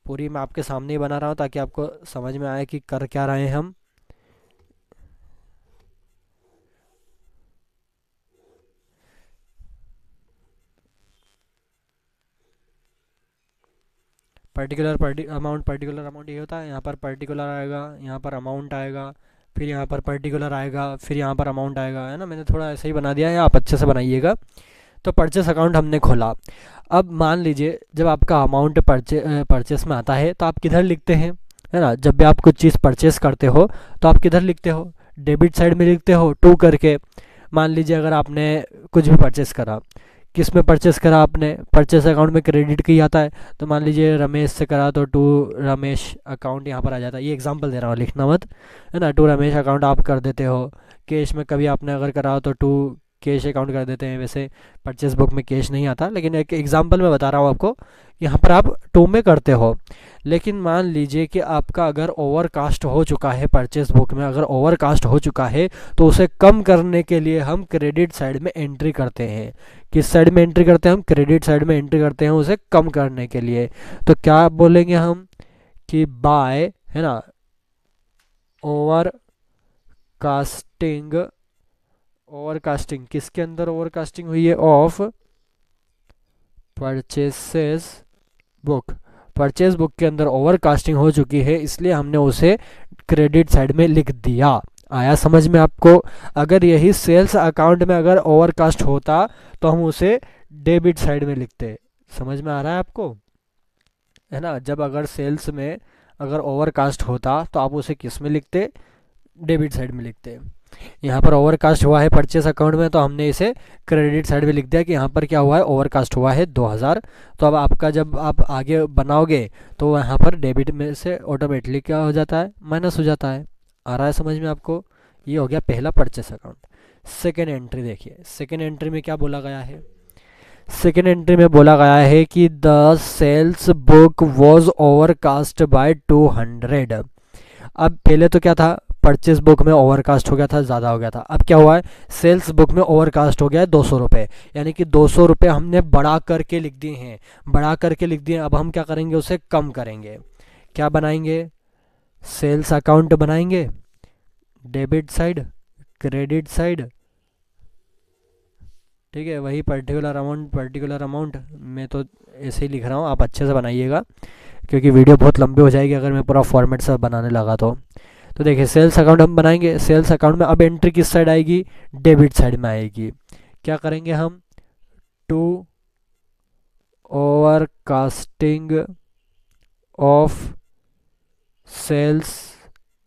पूरी मैं आपके सामने ही बना रहा हूँ ताकि आपको समझ में आए कि कर क्या रहे हैं हम। पर्टिकुलर अमाउंट ये होता है, यहाँ पर पर्टिकुलर आएगा, यहाँ पर अमाउंट आएगा, फिर यहाँ पर पर्टिकुलर आएगा, फिर यहाँ पर अमाउंट आएगा, है ना। मैंने थोड़ा ऐसे ही बना दिया है, आप अच्छे से बनाइएगा। तो परचेस अकाउंट हमने खोला। अब मान लीजिए जब आपका अमाउंट परचेस में आता है तो आप किधर लिखते हैं, है ना। जब भी आप कुछ चीज़ परचेस करते हो तो आप किधर लिखते हो, डेबिट साइड में लिखते हो, टू करके। मान लीजिए अगर आपने कुछ भी परचेस करा, किस में परचेस करा आपने, परचेस अकाउंट में क्रेडिट की आता है, तो मान लीजिए रमेश से करा तो टू रमेश अकाउंट यहाँ पर आ जाता है। ये एग्जांपल दे रहा हूँ, लिखना मत, है ना। टू रमेश अकाउंट आप कर देते हो। कैश में कभी आपने अगर करा हो तो टू कैश अकाउंट कर देते हैं। वैसे परचेस बुक में कैश नहीं आता, लेकिन एक एग्जांपल मैं बता रहा हूँ आपको, यहाँ पर आप टू में करते हो। लेकिन मान लीजिए कि आपका अगर ओवरकास्ट हो चुका है, परचेस बुक में अगर ओवरकास्ट हो चुका है, तो उसे कम करने के लिए हम क्रेडिट साइड में एंट्री करते हैं। किस साइड में एंट्री करते हैं हम, क्रेडिट साइड में एंट्री करते हैं उसे कम करने के लिए। तो क्या बोलेंगे हम कि बाय, है ना, ओवरकास्टिंग किसके अंदर ओवरकास्टिंग हुई है, of purchases book. Purchase book के अंदर ओवरकास्टिंग हो चुकी है, इसलिए हमने उसे क्रेडिट साइड में लिख दिया। आया समझ में आपको। अगर यही सेल्स अकाउंट में अगर ओवरकास्ट होता तो हम उसे डेबिट साइड में लिखते। समझ में आ रहा है आपको, है ना। जब अगर सेल्स में अगर ओवरकास्ट होता तो आप उसे किस में लिखते, डेबिट साइड में लिखते। यहाँ पर ओवरकास्ट हुआ है परचेस अकाउंट में, तो हमने इसे क्रेडिट साइड में लिख दिया कि यहाँ पर क्या हुआ है, ओवरकास्ट हुआ है 2000। तो अब आपका जब आप आगे बनाओगे तो यहाँ पर डेबिट में से ऑटोमेटिकली क्या हो जाता है, माइनस हो जाता है। आ रहा है समझ में आपको। ये हो गया पहला परचेस अकाउंट। सेकेंड एंट्री देखिए, सेकेंड एंट्री में क्या बोला गया है, सेकेंड एंट्री में बोला गया है कि the sales book was overcast by 200। अब पहले तो क्या था, परचेस बुक में ओवरकास्ट हो गया था, ज़्यादा हो गया था। अब क्या हुआ है, सेल्स बुक में ओवरकास्ट हो गया है 200 रुपये, यानी कि 200 रुपये हमने बढ़ा करके लिख दिए हैं, बढ़ा करके लिख दिए। अब हम क्या करेंगे, उसे कम करेंगे। क्या बनाएंगे, सेल्स अकाउंट बनाएंगे, डेबिट साइड, क्रेडिट साइड। ठीक है, वही पर्टिकुलर अमाउंट मैं तो ऐसे ही लिख रहा हूँ, आप अच्छे से बनाइएगा क्योंकि वीडियो बहुत लंबी हो जाएगी अगर मैं पूरा फॉर्मेट से बनाने लगा तो देखिए सेल्स अकाउंट हम बनाएंगे। सेल्स अकाउंट में अब एंट्री किस साइड आएगी, डेबिट साइड में आएगी। क्या करेंगे हम, to overcasting of sales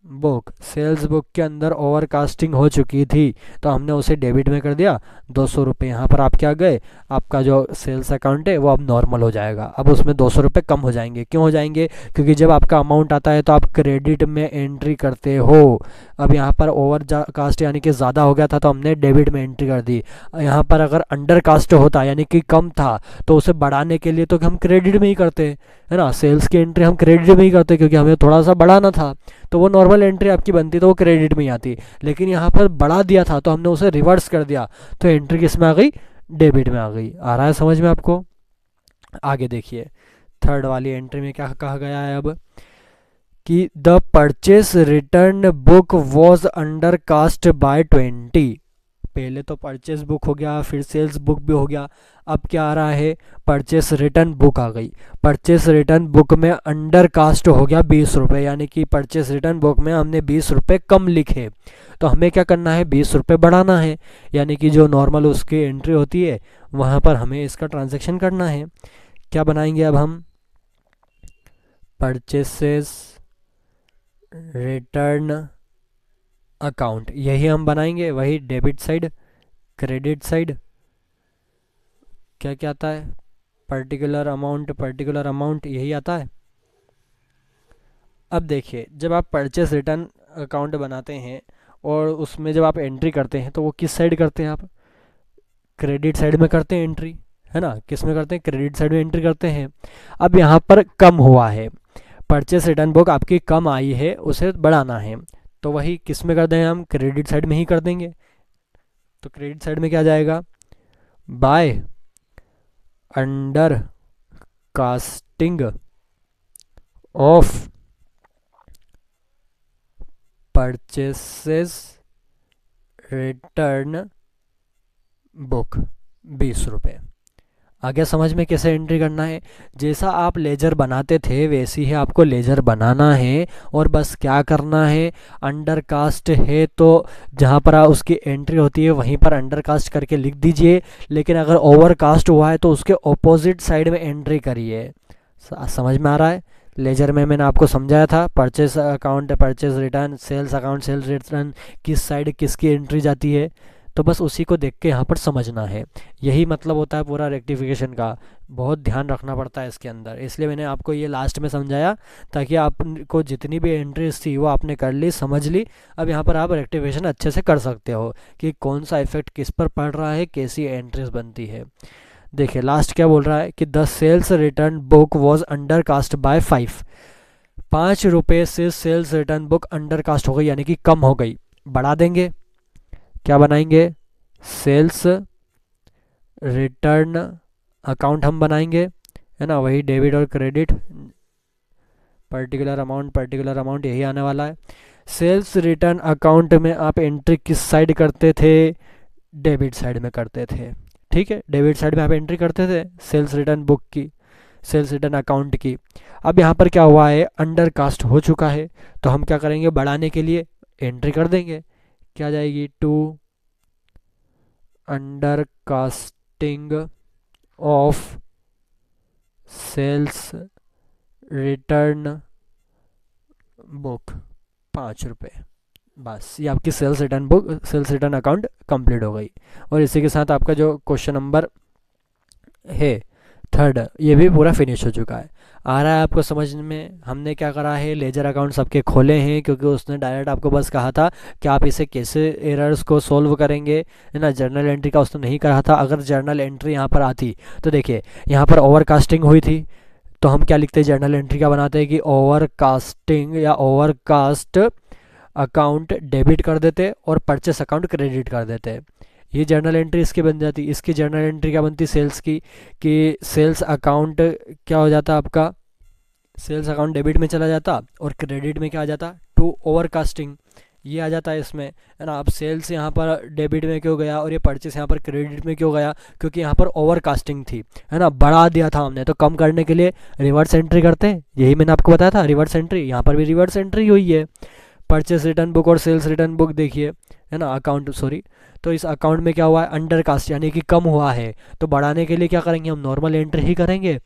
book. Sales book के अंदर ओवरकास्टिंग हो चुकी थी तो हमने उसे डेबिट में कर दिया 200 रुपये। यहाँ पर आप क्या गए, आपका जो सेल्स अकाउंट है वो अब नॉर्मल हो जाएगा। अब उसमें 200 रुपये कम हो जाएंगे। क्यों हो जाएंगे, क्योंकि जब आपका अमाउंट आता है तो आप क्रेडिट में एंट्री करते हो। अब यहाँ पर ओवर कास्ट यानी कि ज़्यादा हो गया था तो हमने डेबिट में एंट्री कर दी। यहाँ पर अगर अंडर कास्ट होता यानी कि कम था तो उसे बढ़ाने के लिए तो हम क्रेडिट में ही करते, है ना। सेल्स की एंट्री हम क्रेडिट में ही करते क्योंकि हमें थोड़ा सा बढ़ाना था। तो वो नॉर्मल एंट्री आपकी बनती तो वो क्रेडिट में ही आती, लेकिन यहाँ पर बढ़ा दिया था तो हमने उसे रिवर्स कर दिया, तो एंट्री किस में आ गई, डेबिट में आ गई। आ रहा है समझ में आपको? आगे देखिए थर्ड वाली एंट्री में क्या कहा गया है अब कि the purchase return book was undercast by 20। पहले तो परचेस बुक हो गया, फिर सेल्स बुक भी हो गया, अब क्या आ रहा है, परचेस रिटर्न बुक आ गई। परचेस रिटर्न बुक में अंडर कास्ट हो गया 20 रुपये, यानी कि परचेस रिटर्न बुक में हमने 20 रुपये कम लिखे, तो हमें क्या करना है, 20 रुपये बढ़ाना है, यानी कि जो नॉर्मल उसकी एंट्री होती है वहाँ पर हमें इसका ट्रांजैक्शन करना है। क्या बनाएंगे अब हम, परचेसेस रिटर्न अकाउंट, यही हम बनाएंगे, वही डेबिट साइड क्रेडिट साइड, क्या क्या आता है, पर्टिकुलर अमाउंट यही आता है। अब देखिए जब आप परचेस रिटर्न अकाउंट बनाते हैं और उसमें जब आप एंट्री करते हैं तो वो किस साइड करते हैं आप, क्रेडिट साइड में करते हैं एंट्री, है ना, किस में करते हैं, क्रेडिट साइड में एंट्री करते हैं। अब यहाँ पर कम हुआ है, परचेस रिटर्न बुक आपकी कम आई है, उसे बढ़ाना है, तो वही किस में कर देंगे हम, क्रेडिट साइड में ही कर देंगे। तो क्रेडिट साइड में क्या जाएगा, by under casting of purchases return book 20 रुपये। आगे समझ में कैसे एंट्री करना है, जैसा आप लेजर बनाते थे वैसे ही आपको लेजर बनाना है, और बस क्या करना है, अंडर कास्ट है तो जहाँ पर उसकी एंट्री होती है वहीं पर अंडर कास्ट करके लिख दीजिए, लेकिन अगर ओवर कास्ट हुआ है तो उसके ऑपोजिट साइड में एंट्री करिए। समझ में आ रहा है? लेजर में मैंने आपको समझाया था, purchase account purchase return, sales account sales return, किस साइड किसकी एंट्री जाती है, तो बस उसी को देख के यहाँ पर समझना है। यही मतलब होता है पूरा रेक्टिफिकेशन का, बहुत ध्यान रखना पड़ता है इसके अंदर, इसलिए मैंने आपको ये लास्ट में समझाया ताकि आपको जितनी भी एंट्रीज थी वो आपने कर ली, समझ ली। अब यहाँ पर आप रेक्टिफिकेशन अच्छे से कर सकते हो कि कौन सा इफेक्ट किस पर पड़ रहा है, कैसी एंट्रीज बनती है। देखिए लास्ट क्या बोल रहा है कि the sales return book was undercast by 5 रुपये से sales return book undercast हो गई, यानी कि कम हो गई, बढ़ा देंगे, क्या बनाएंगे, सेल्स रिटर्न अकाउंट हम बनाएंगे, है ना, वही डेबिट और क्रेडिट, पर्टिकुलर अमाउंट यही आने वाला है। सेल्स रिटर्न अकाउंट में आप एंट्री किस साइड करते थे, डेबिट साइड में करते थे, ठीक है, डेबिट साइड में आप एंट्री करते थे सेल्स रिटर्न बुक की, सेल्स रिटर्न अकाउंट की। अब यहाँ पर क्या हुआ है, अंडर कास्ट हो चुका है, तो हम क्या करेंगे, बढ़ाने के लिए एंट्री कर देंगे, क्या जाएगी, to undercasting of sales return book 5 रुपये। बस ये आपकी सेल्स रिटर्न अकाउंट कंप्लीट हो गई। और इसी के साथ आपका जो क्वेश्चन नंबर है थर्ड, ये भी पूरा फिनिश हो चुका है। आ रहा है आपको समझ में, हमने क्या करा है, लेजर अकाउंट सबके खोले हैं, क्योंकि उसने डायरेक्ट आपको बस कहा था कि आप इसे कैसे एरर्स को सोल्व करेंगे, है ना, जर्नल एंट्री का उसने नहीं कहा था। अगर जर्नल एंट्री यहाँ पर आती तो देखिए यहाँ पर ओवरकास्टिंग हुई थी, तो हम क्या लिखते हैं, जर्नल एंट्री क्या बनाते हैं कि ओवरकास्टिंग या ओवरकास्ट अकाउंट डेबिट कर देते और परचेस अकाउंट क्रेडिट कर देते। ये जर्नल एंट्री इसकी बन जाती। इसकी जर्नल एंट्री क्या बनती, सेल्स की, कि सेल्स अकाउंट क्या हो जाता आपका, सेल्स अकाउंट डेबिट में चला जाता और क्रेडिट में क्या आ जाता, टू ओवरकास्टिंग, ये आ जाता है इसमें, है ना। अब सेल्स यहाँ पर डेबिट में क्यों गया और ये परचेस यहाँ पर क्रेडिट में क्यों गया, क्योंकि यहाँ पर ओवरकास्टिंग थी, है ना, बढ़ा दिया था हमने, तो कम करने के लिए रिवर्स एंट्री करते हैं, यही मैंने आपको बताया था रिवर्स एंट्री। यहाँ पर भी रिवर्स एंट्री हुई है, परचेस रिटर्न बुक और सेल्स रिटर्न बुक देखिए, है ना, अकाउंट सॉरी, तो इस अकाउंट में क्या हुआ है, अंडर कास्ट यानी कि कम हुआ है, तो बढ़ाने के लिए क्या करेंगे, हम नॉर्मल एंट्री ही करेंगे।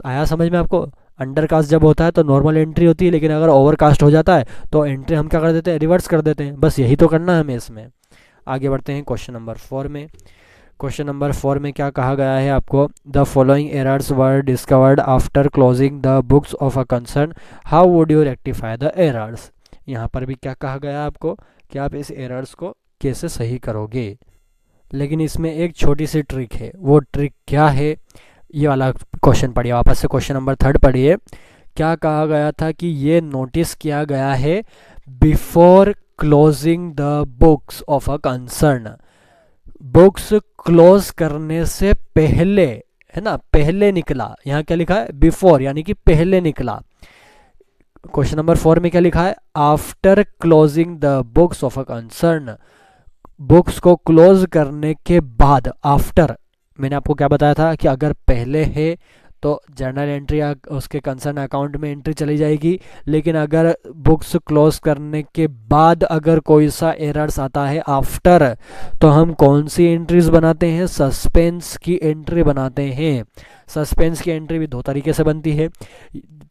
आया समझ में आपको? अंडर कास्ट जब होता है तो नॉर्मल एंट्री होती है, लेकिन अगर ओवर कास्ट हो जाता है तो एंट्री हम क्या कर देते हैं, रिवर्स कर देते हैं। बस यही तो करना है हमें इसमें। आगे बढ़ते हैं क्वेश्चन नंबर 4 में। क्वेश्चन नंबर 4 में क्या कहा गया है आपको, the following errors were discovered after closing the books of a concern, how would you rectify the errors. यहाँ पर भी क्या कहा गया आपको कि आप इस एरर्स को कैसे सही करोगे, लेकिन इसमें एक छोटी सी ट्रिक है। वो ट्रिक क्या है, ये वाला क्वेश्चन पढ़िए वापस से, क्वेश्चन नंबर 3 पढ़िए क्या कहा गया था कि ये नोटिस किया गया है before closing the books of a concern. Books close करने से पहले, है ना, पहले निकला। यहाँ क्या लिखा है? बिफोर, यानी कि पहले निकला। क्वेश्चन नंबर 4 में क्या लिखा है? After closing the books of a concern. Books को क्लोज करने के बाद, आफ्टर, मैंने आपको क्या बताया था कि अगर पहले है तो जर्नल एंट्री उसके कंसर्न अकाउंट में एंट्री चली जाएगी, लेकिन अगर बुक्स क्लोज करने के बाद अगर कोई सा एरर्स आता है आफ्टर, तो हम कौन सी एंट्रीज बनाते हैं? सस्पेंस की एंट्री बनाते हैं। सस्पेंस की एंट्री भी दो तरीके से बनती है।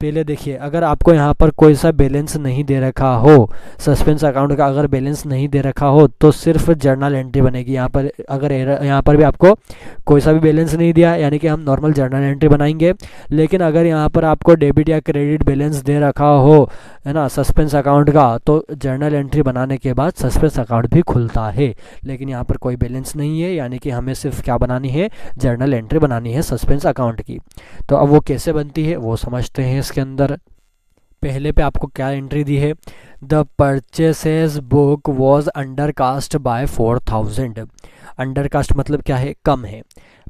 पहले देखिए, अगर आपको यहाँ पर कोई सा बैलेंस नहीं दे रखा हो, सस्पेंस अकाउंट का अगर बैलेंस नहीं दे रखा हो, तो सिर्फ जर्नल एंट्री बनेगी। यहाँ पर अगर यहाँ पर भी आपको कोई सा भी बैलेंस नहीं दिया, यानी कि हम नॉर्मल जर्नल एंट्री बनाएंगे। लेकिन अगर यहाँ पर आपको डेबिट या क्रेडिट बैलेंस दे रखा हो, है ना, सस्पेंस अकाउंट का, तो जर्नल एंट्री बनाने के बाद सस्पेंस अकाउंट भी खुलता है। लेकिन यहाँ पर कोई बैलेंस नहीं है, यानी कि हमें सिर्फ क्या बनानी है? जर्नल एंट्री बनानी है सस्पेंस अकाउंट की। तो अब वो कैसे बनती है वो समझते हैं। इसके अंदर पहले पे आपको क्या एंट्री दी है? The purchases book was undercast bye 4000। Undercast मतलब क्या है? कम है।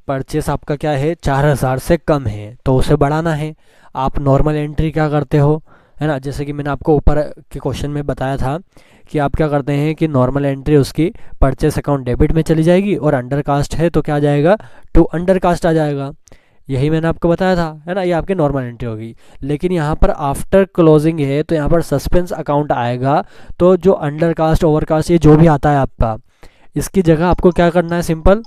परचेस आपका क्या है? 4000 से कम है, तो उसे बढ़ाना है। आप नॉर्मल एंट्री क्या करते हो, है ना, जैसे कि मैंने आपको ऊपर के क्वेश्चन में बताया था कि आप क्या करते हैं कि नॉर्मल एंट्री उसकी परचेस अकाउंट डेबिट में चली जाएगी, और अंडरकास्ट है तो क्या आ जाएगा? टू अंडरकास्ट आ जाएगा। यही मैंने आपको बताया था, है ना, ये आपकी नॉर्मल एंट्री होगी। लेकिन यहाँ पर आफ्टर क्लोजिंग है तो यहाँ पर सस्पेंस अकाउंट आएगा। तो जो अंडरकास्ट, ओवरकास्ट, ये जो भी आता है आपका, इसकी जगह आपको क्या करना है? सिंपल,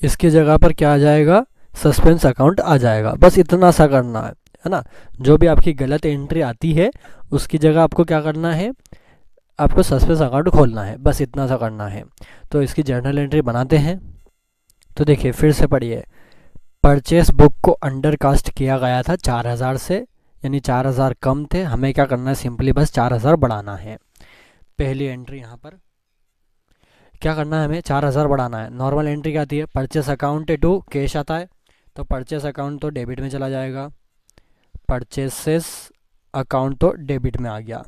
इसकी जगह पर क्या आ जाएगा? सस्पेंस अकाउंट आ जाएगा। बस इतना सा करना है ना। जो भी आपकी गलत एंट्री आती है उसकी जगह आपको क्या करना है? आपको सस्पेंस अकाउंट खोलना है, बस इतना सा करना है। तो इसकी जर्नल एंट्री बनाते हैं। तो देखिए, फिर से पढ़िए। परचेस बुक को अंडरकास्ट किया गया था 4000 से, यानी 4000 कम थे। हमें क्या करना है? सिंपली बस 4000 बढ़ाना है। पहली एंट्री यहाँ पर क्या करना है? हमें 4000 बढ़ाना है। नॉर्मल एंट्री क्या आती है? परचेस अकाउंट टू कैश आता है, तो परचेस अकाउंट तो डेबिट में चला जाएगा। परचेसेस अकाउंट तो डेबिट में आ गया,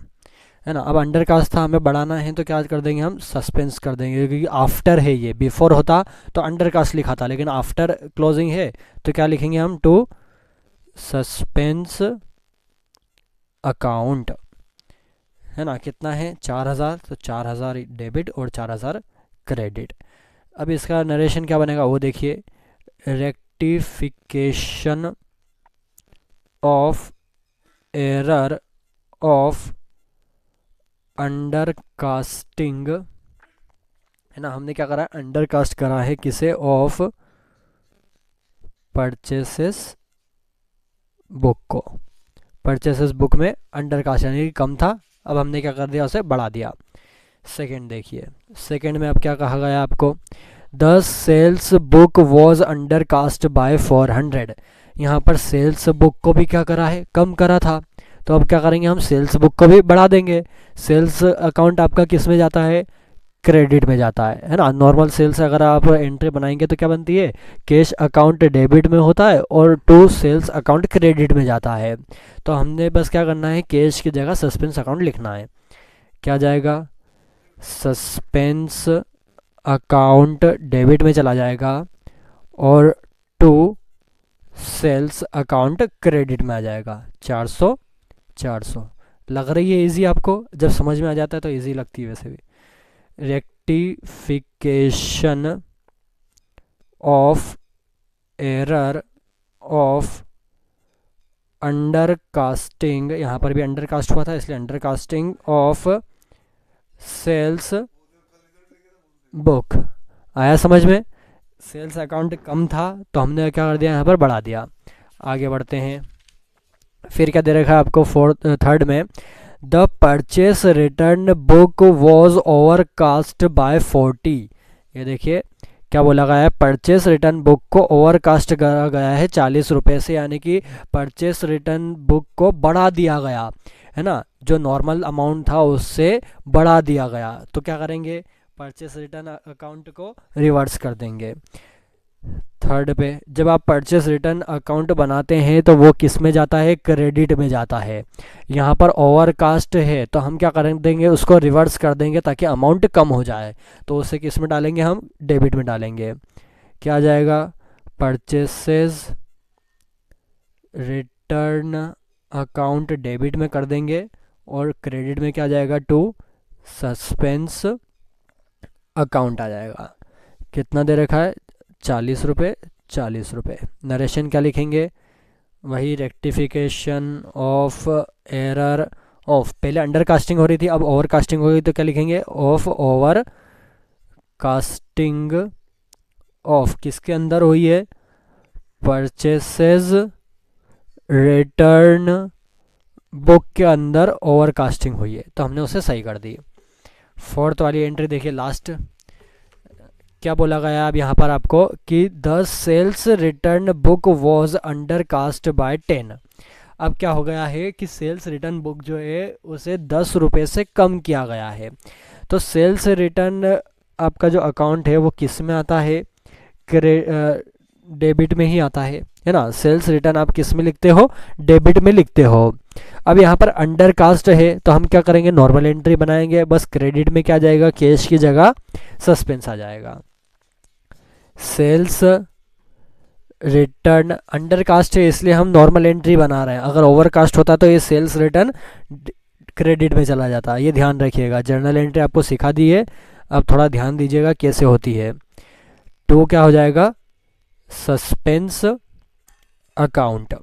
है ना। अब अंडरकास्ट था, हमें बढ़ाना है, तो क्या कर देंगे? हम सस्पेंस कर देंगे, क्योंकि आफ्टर है ये। बिफोर होता तो अंडरकास्ट लिखा था, लेकिन आफ्टर क्लोजिंग है तो क्या लिखेंगे हम? टू सस्पेंस अकाउंट, है ना। कितना है? 4000, तो 4000 डेबिट और 4000 क्रेडिट। अब इसका नरेशन क्या बनेगा वो देखिए। Rectification of error of undercasting, है ना। हमने क्या करा है? अंडरकास्ट करा है किसे? ऑफ परचेसेस बुक को। परचेसेस बुक में अंडरकास्ट यानी कि कम था, अब हमने क्या कर दिया? उसे बढ़ा दिया। सेकंड देखिए, सेकंड में अब क्या कहा गया आपको? The sales book was undercast by 400। यहाँ पर सेल्स बुक को भी क्या करा है? कम करा था। तो अब क्या करेंगे? हम सेल्स बुक को भी बढ़ा देंगे। सेल्स अकाउंट आपका किस में जाता है? क्रेडिट में जाता है ना। नॉर्मल सेल्स अगर आप एंट्री बनाएंगे तो क्या बनती है? कैश अकाउंट डेबिट में होता है और टू सेल्स अकाउंट क्रेडिट में जाता है। तो हमने बस क्या करना है? कैश की जगह सस्पेंस अकाउंट लिखना है। क्या जाएगा? सस्पेंस अकाउंट डेबिट में चला जाएगा और टू सेल्स अकाउंट क्रेडिट में आ जाएगा। 400 400 लग रही है इजी आपको? जब समझ में आ जाता है तो इजी लगती है वैसे भी। Rectification of error of undercasting, यहाँ पर भी अंडरकास्ट हुआ था इसलिए अंडरकास्टिंग ऑफ सेल्स बुक। आया समझ में? सेल्स अकाउंट कम था तो हमने क्या कर दिया? यहाँ पर बढ़ा दिया। आगे बढ़ते हैं। फिर क्या दे रखा है आपको? थर्ड में, the purchase return book was overcast bye 40। ये देखिए क्या बोला गया है? परचेस रिटर्न बुक को ओवरकास्ट करा गया है 40 रुपये से, यानी कि परचेस रिटर्न बुक को बढ़ा दिया गया, है ना। जो नॉर्मल अमाउंट था उससे बढ़ा दिया गया। तो क्या करेंगे? परचेस रिटर्न अकाउंट को रिवर्स कर देंगे। थर्ड पे जब आप परचेस रिटर्न अकाउंट बनाते हैं तो वो किस में जाता है, क्रेडिट में जाता है। यहाँ पर ओवरकास्ट है तो हम क्या कर देंगे, उसको रिवर्स कर देंगे ताकि अमाउंट कम हो जाए। तो उसे किस में डालेंगे, हम डेबिट में डालेंगे। क्या आ जाएगा, परचेसेस रिटर्न अकाउंट डेबिट में कर देंगे और क्रेडिट में क्या आ जाएगा, टू सस्पेंस अकाउंट आ जाएगा। कितना दे रखा है, 40 रुपये 40 रुपये। नरेशन क्या लिखेंगे, वही रेक्टिफिकेशन ऑफ एरर ऑफ, पहले अंडर कास्टिंग हो रही थी अब ओवर कास्टिंग हो गई तो क्या लिखेंगे, ऑफ ओवर कास्टिंग ऑफ, किसके अंदर हुई है, परचेसेस रिटर्न बुक के अंदर ओवर कास्टिंग हुई है तो हमने उसे सही कर दी। फोर्थ वाली एंट्री देखिए, लास्ट क्या बोला गया अब यहाँ पर आपको कि the sales return book was undercast by 10। अब क्या हो गया है कि सेल्स रिटर्न बुक जो है उसे 10 रुपये से कम किया गया है। तो सेल्स रिटर्न आपका जो अकाउंट है वो किस में आता है, डेबिट में ही आता है ना। सेल्स रिटर्न आप किस में लिखते हो, डेबिट में लिखते हो। अब यहाँ पर अंडर कास्ट है तो हम क्या करेंगे, नॉर्मल एंट्री बनाएंगे, बस क्रेडिट में क्या आ जाएगा, कैश की जगह सस्पेंस आ जाएगा। सेल्स रिटर्न अंडर कास्ट है इसलिए हम नॉर्मल एंट्री बना रहे हैं, अगर ओवर कास्ट होता तो ये सेल्स रिटर्न क्रेडिट में चला जाता। ये ध्यान रखिएगा, जर्नल एंट्री आपको सिखा दी है, अब थोड़ा ध्यान दीजिएगा कैसे होती है। टू क्या हो जाएगा, सस्पेंस अकाउंट,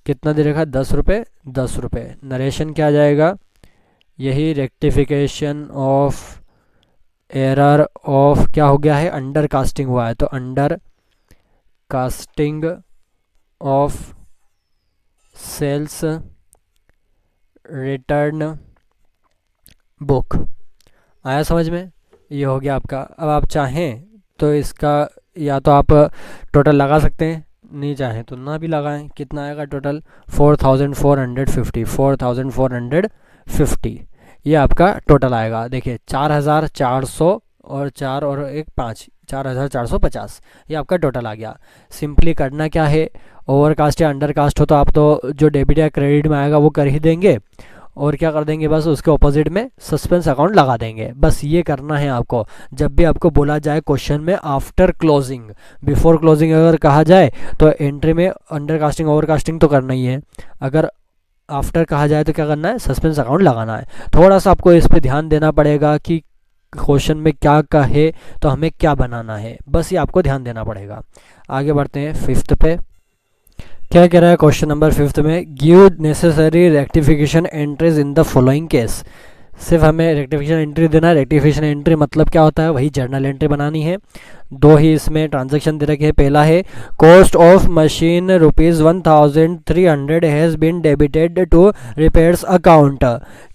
कितना दे रखा, 10 रुपये 10 रुपये। नरेशन क्या आ जाएगा, यही रेक्टिफिकेशन ऑफ एरर ऑफ, क्या हो गया है, अंडर कास्टिंग हुआ है तो undercasting of sales return book. आया समझ में, ये हो गया आपका। अब आप चाहें तो इसका या तो आप टोटल लगा सकते हैं, नहीं चाहें तो ना भी लगाएं। कितना आएगा टोटल, 4450, 4450 ये आपका टोटल आएगा। देखिए 4400 और 4 और 1 5, 4450 ये आपका टोटल आ गया। सिंपली करना क्या है, ओवरकास्ट या अंडरकास्ट हो तो आप तो जो डेबिट या क्रेडिट में आएगा वो कर ही देंगे और क्या कर देंगे, बस उसके ऑपोजिट में सस्पेंस अकाउंट लगा देंगे। बस ये करना है आपको। जब भी आपको बोला जाए क्वेश्चन में आफ्टर क्लोजिंग, बिफोर क्लोजिंग अगर कहा जाए तो एंट्री में अंडरकास्टिंग ओवरकास्टिंग तो करना ही है, अगर आफ्टर कहा जाए तो क्या करना है, सस्पेंस अकाउंट लगाना है। थोड़ा सा आपको इस पर ध्यान देना पड़ेगा कि क्वेश्चन में क्या कहे तो हमें क्या बनाना है, बस ये आपको ध्यान देना पड़ेगा। आगे बढ़ते हैं फिफ्थ पे। क्या कह रहा है क्वेश्चन नंबर फिफ्थ में, give necessary rectification entries in the following case. सिर्फ हमें रेक्टिफिकेशन एंट्री देना है। रेक्टिफिकेशन एंट्री मतलब क्या होता है, वही जर्नल एंट्री बनानी है। दो ही इसमें ट्रांजैक्शन दे रखे हैं। पहला है cost of machine ₹1300 has been debited to repairs account.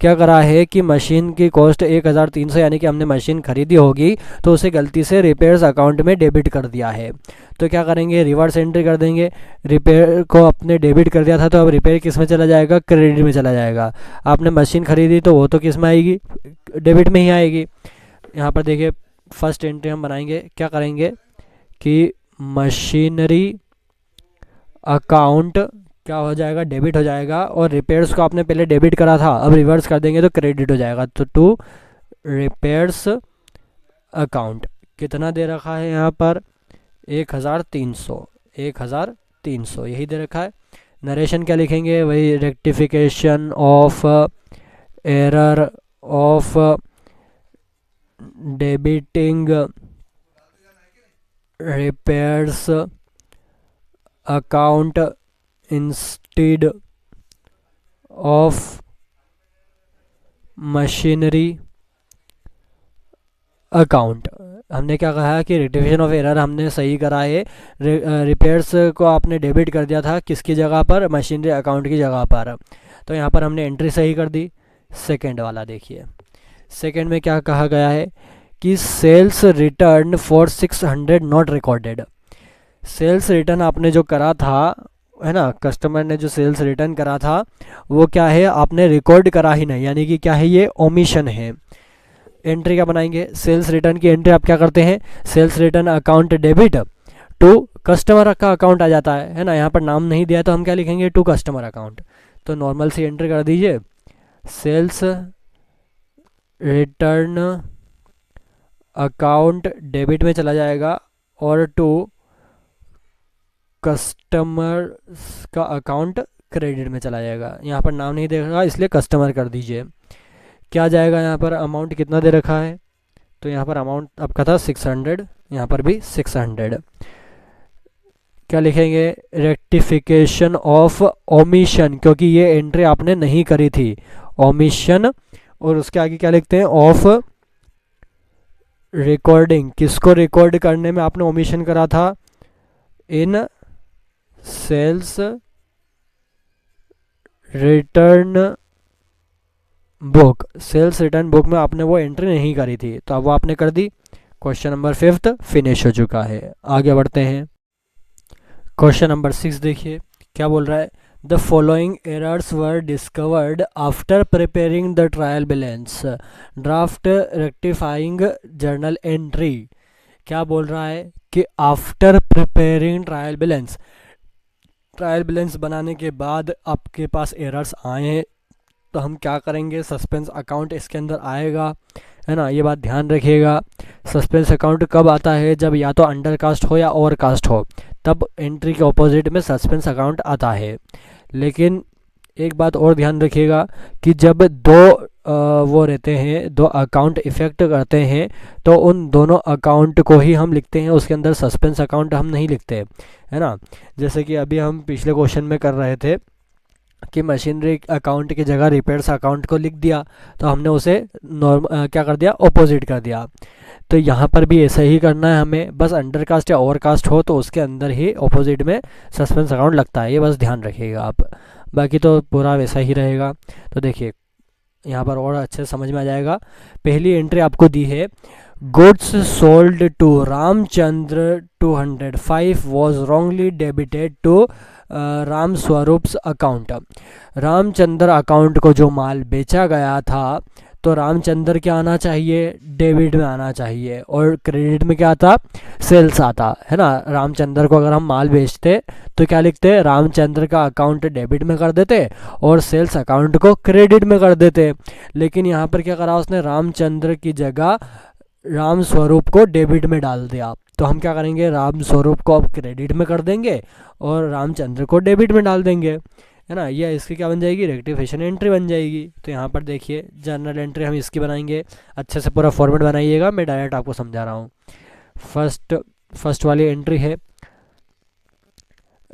क्या करा है कि मशीन की कॉस्ट 1300 यानी कि हमने मशीन खरीदी होगी तो उसे गलती से रिपेयर्स अकाउंट में डेबिट कर दिया है। तो क्या करेंगे, रिवर्स एंट्री कर देंगे। रिपेयर को अपने डेबिट कर दिया था तो अब रिपेयर किस में चला जाएगा, क्रेडिट में चला जाएगा। आपने मशीन खरीदी तो वो तो किस में आएगी, डेबिट में ही आएगी। यहाँ पर देखिए फर्स्ट एंट्री हम बनाएंगे, क्या करेंगे कि मशीनरी अकाउंट क्या हो जाएगा, डेबिट हो जाएगा और रिपेयर्स को आपने पहले डेबिट करा था, अब रिवर्स कर देंगे तो क्रेडिट हो जाएगा। तो टू रिपेयर्स अकाउंट कितना दे रखा है यहाँ पर, 1300 यही दे रखा है। नरेशन क्या लिखेंगे, वही rectification of error of debiting repairs account instead of machinery account. हमने क्या कहा कि रेक्टिफिकेशन ऑफ एरर हमने सही करा है, रिपेयर्स को आपने डेबिट कर दिया था किसकी जगह पर, मशीनरी अकाउंट की जगह पर। तो यहाँ पर हमने एंट्री सही कर दी। सेकंड वाला देखिए, सेकंड में क्या कहा गया है कि sales return for 600 not recorded. Sales return आपने जो करा था है ना, कस्टमर ने जो सेल्स रिटर्न करा था वो क्या है, आपने रिकॉर्ड करा ही नहीं, यानी कि क्या है, ये ओमिशन है। एंट्री क्या बनाएंगे, सेल्स रिटर्न की एंट्री आप क्या करते हैं, sales return account debit to customer का अकाउंट आ जाता है ना। यहाँ पर नाम नहीं दिया तो हम क्या लिखेंगे, टू कस्टमर अकाउंट। तो नॉर्मल सी एंट्री कर दीजिए, सेल्स रिटर्न अकाउंट डेबिट में चला जाएगा और टू कस्टमर का अकाउंट क्रेडिट में चला जाएगा। यहाँ पर नाम नहीं देगा इसलिए कस्टमर कर दीजिए। क्या जाएगा यहाँ पर, अमाउंट कितना दे रखा है, तो यहाँ पर अमाउंट आपका था 600, यहाँ पर भी 600। क्या लिखेंगे, रेक्टिफिकेशन ऑफ ओमिशन, क्योंकि ये एंट्री आपने नहीं करी थी, ओमिशन। और उसके आगे क्या लिखते हैं, ऑफ रिकॉर्डिंग, किसको रिकॉर्ड करने में आपने ओमिशन करा था, in sales return book, sales return book में आपने वो एंट्री नहीं करी थी, तो अब वो आपने कर दी। क्वेश्चन नंबर 5 फिनिश हो चुका है। आगे बढ़ते हैं, क्वेश्चन नंबर 6 देखिए क्या बोल रहा है, the following errors were discovered after preparing the trial balance, draft rectifying journal entry. क्या बोल रहा है कि after preparing trial balance, trial balance बनाने के बाद आपके पास एरर्स आए हैं, तो हम क्या करेंगे, सस्पेंस अकाउंट इसके अंदर आएगा, है ना। ये बात ध्यान रखिएगा, सस्पेंस अकाउंट कब आता है, जब या तो अंडरकास्ट हो या ओवरकास्ट हो, तब एंट्री के ऑपोजिट में सस्पेंस अकाउंट आता है। लेकिन एक बात और ध्यान रखिएगा कि जब दो वो रहते हैं, दो अकाउंट इफ़ेक्ट करते हैं, तो उन दोनों अकाउंट को ही हम लिखते हैं, उसके अंदर सस्पेंस अकाउंट हम नहीं लिखते, है ना। जैसे कि अभी हम पिछले क्वेश्चन में कर रहे थे कि मशीनरी अकाउंट की जगह रिपेयर्स अकाउंट को लिख दिया, तो हमने उसे क्या कर दिया, ऑपोजिट कर दिया। तो यहाँ पर भी ऐसा ही करना है हमें, बस अंडरकास्ट या ओवरकास्ट हो तो उसके अंदर ही ऑपोजिट में सस्पेंस अकाउंट लगता है, ये बस ध्यान रखिएगा आप, बाकी तो पूरा वैसा ही रहेगा। तो देखिए यहाँ पर और अच्छे से समझ में आ जाएगा। पहली एंट्री आपको दी है, goods sold to Ramchandra 205 was wrongly debited to Ram Swarup's account. Ramchandra account को जो माल बेचा गया था, तो रामचंद्र क्या आना चाहिए, डेबिट में आना चाहिए, और क्रेडिट में क्या आता, सेल्स आता, है ना। रामचंद्र को अगर हम माल बेचते तो क्या लिखते, रामचंद्र का अकाउंट डेबिट में कर देते और सेल्स अकाउंट को क्रेडिट में कर देते। लेकिन यहाँ पर क्या करा उसने, रामचंद्र की जगह राम स्वरूप को डेबिट में डाल दिया। तो हम क्या करेंगे, राम स्वरूप को अब क्रेडिट में कर देंगे और रामचंद्र को डेबिट में डाल देंगे, है ना। ये इसकी क्या बन जाएगी, रेक्टिफिकेशन एंट्री बन जाएगी। तो यहाँ पर देखिए जर्नल एंट्री हम इसकी बनाएंगे, अच्छे से पूरा फॉर्मेट बनाइएगा, मैं डायरेक्ट आपको समझा रहा हूँ। फर्स्ट वाली एंट्री है,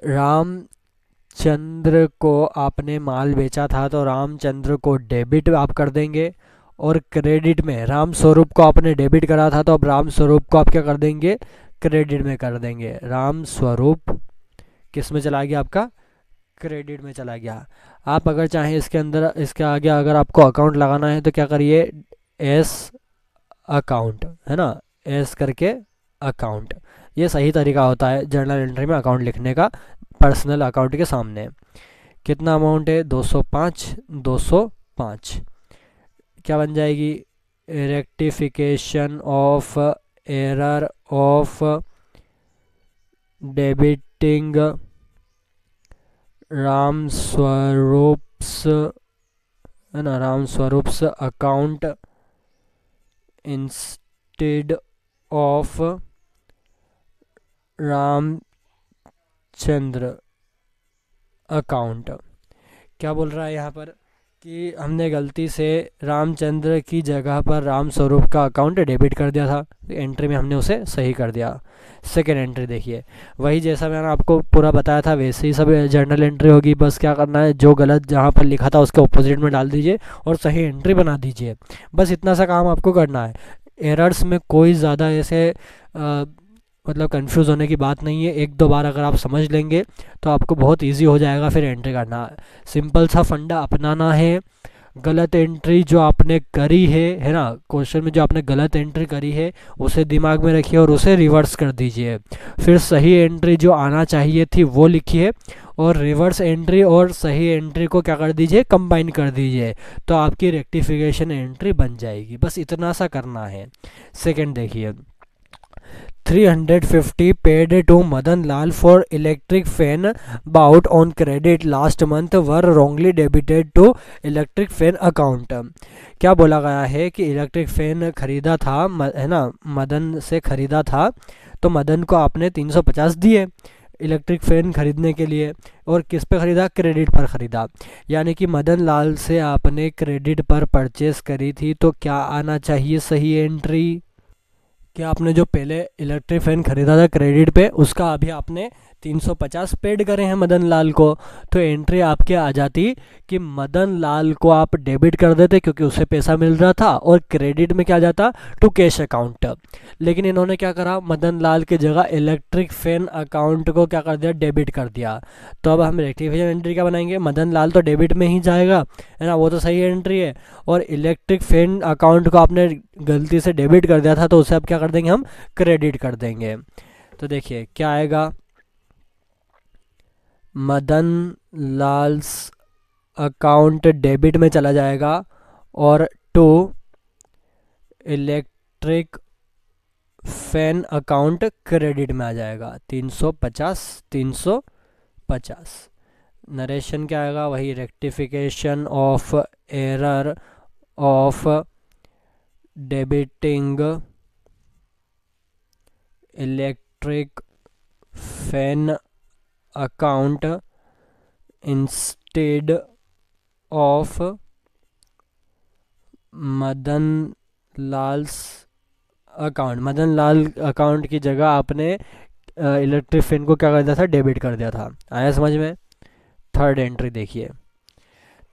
रामचंद्र को आपने माल बेचा था तो रामचंद्र को डेबिट आप कर देंगे, और क्रेडिट में राम स्वरूप को आपने डेबिट करा था तो अब राम स्वरूप को आप क्या कर देंगे, क्रेडिट में कर देंगे। राम स्वरूप किस में चला गया आपका, क्रेडिट में चला गया। आप अगर चाहें इसके अंदर, इसके आगे अगर आपको अकाउंट लगाना है तो क्या करिए, एस अकाउंट, है ना, एस करके अकाउंट, ये सही तरीका होता है जर्नल एंट्री में अकाउंट लिखने का, पर्सनल अकाउंट के सामने। कितना अमाउंट है, 205 क्या बन जाएगी, rectification of error of debiting Ram Swarup's, है ना, Ram Swarup's account instead of Ramchandra account. क्या बोल रहा है यहाँ पर कि हमने गलती से रामचंद्र की जगह पर राम स्वरूप का अकाउंट डेबिट कर दिया था, एंट्री में हमने उसे सही कर दिया। सेकेंड एंट्री देखिए, वही जैसा मैंने आपको पूरा बताया था वैसे ही सब जर्नल एंट्री होगी, बस क्या करना है, जो गलत जहाँ पर लिखा था उसके ऑपोजिट में डाल दीजिए और सही एंट्री बना दीजिए, बस इतना सा काम आपको करना है। एरर्स में कोई ज़्यादा ऐसे मतलब कंफ्यूज होने की बात नहीं है, एक दो बार अगर आप समझ लेंगे तो आपको बहुत इजी हो जाएगा फिर एंट्री करना। सिंपल सा फंडा अपनाना है, गलत एंट्री जो आपने करी है ना, क्वेश्चन में जो आपने गलत एंट्री करी है उसे दिमाग में रखिए और उसे रिवर्स कर दीजिए, फिर सही एंट्री जो आना चाहिए थी वो लिखिए और रिवर्स एंट्री और सही एंट्री को क्या कर दीजिए, कंबाइन कर दीजिए, तो आपकी रेक्टिफिकेशन एंट्री बन जाएगी। बस इतना सा करना है। सेकंड देखिए, 350 paid to Madan Lal for electric fan bought on credit last month were wrongly debited to electric fan account. क्या बोला गया है कि इलेक्ट्रिक फैन खरीदा था, है ना, मदन से खरीदा था, तो मदन को आपने 350 दिए इलेक्ट्रिक फ़ैन ख़रीदने के लिए, और किस पे ख़रीदा? क्रेडिट पर ख़रीदा। यानी कि मदन लाल से आपने क्रेडिट पर परचेस करी थी, तो क्या आना चाहिए सही एंट्री? क्या आपने जो पहले इलेक्ट्रिक फ़ैन ख़रीदा था क्रेडिट पे, उसका अभी आपने 350 पेड करे हैं मदन लाल को, तो एंट्री आपके आ जाती कि मदन लाल को आप डेबिट कर देते क्योंकि उससे पैसा मिल रहा था, और क्रेडिट में क्या जाता? To cash account. लेकिन इन्होंने क्या करा? मदन लाल की जगह इलेक्ट्रिक फैन अकाउंट को क्या कर दिया? डेबिट कर दिया। तो अब हम रेक्टिफिकेशन एंट्री क्या बनाएंगे? मदन लाल तो डेबिट में ही जाएगा, है ना, वो तो सही एंट्री है, और इलेक्ट्रिक फैन अकाउंट को आपने गलती से डेबिट कर दिया था, तो उसे अब क्या कर देंगे? हम क्रेडिट कर देंगे। तो देखिए क्या आएगा, मदन लाल्स अकाउंट डेबिट में चला जाएगा और to electric fan account credit में आ जाएगा। 350 नरेशन क्या आएगा? वही rectification of error of debiting electric fan account instead of Madan Lal's account. Madan Lal account की जगह आपने इलेक्ट्रिक फैन को क्या कर दिया था? डेबिट कर दिया था। आया समझ में? थर्ड एंट्री देखिए,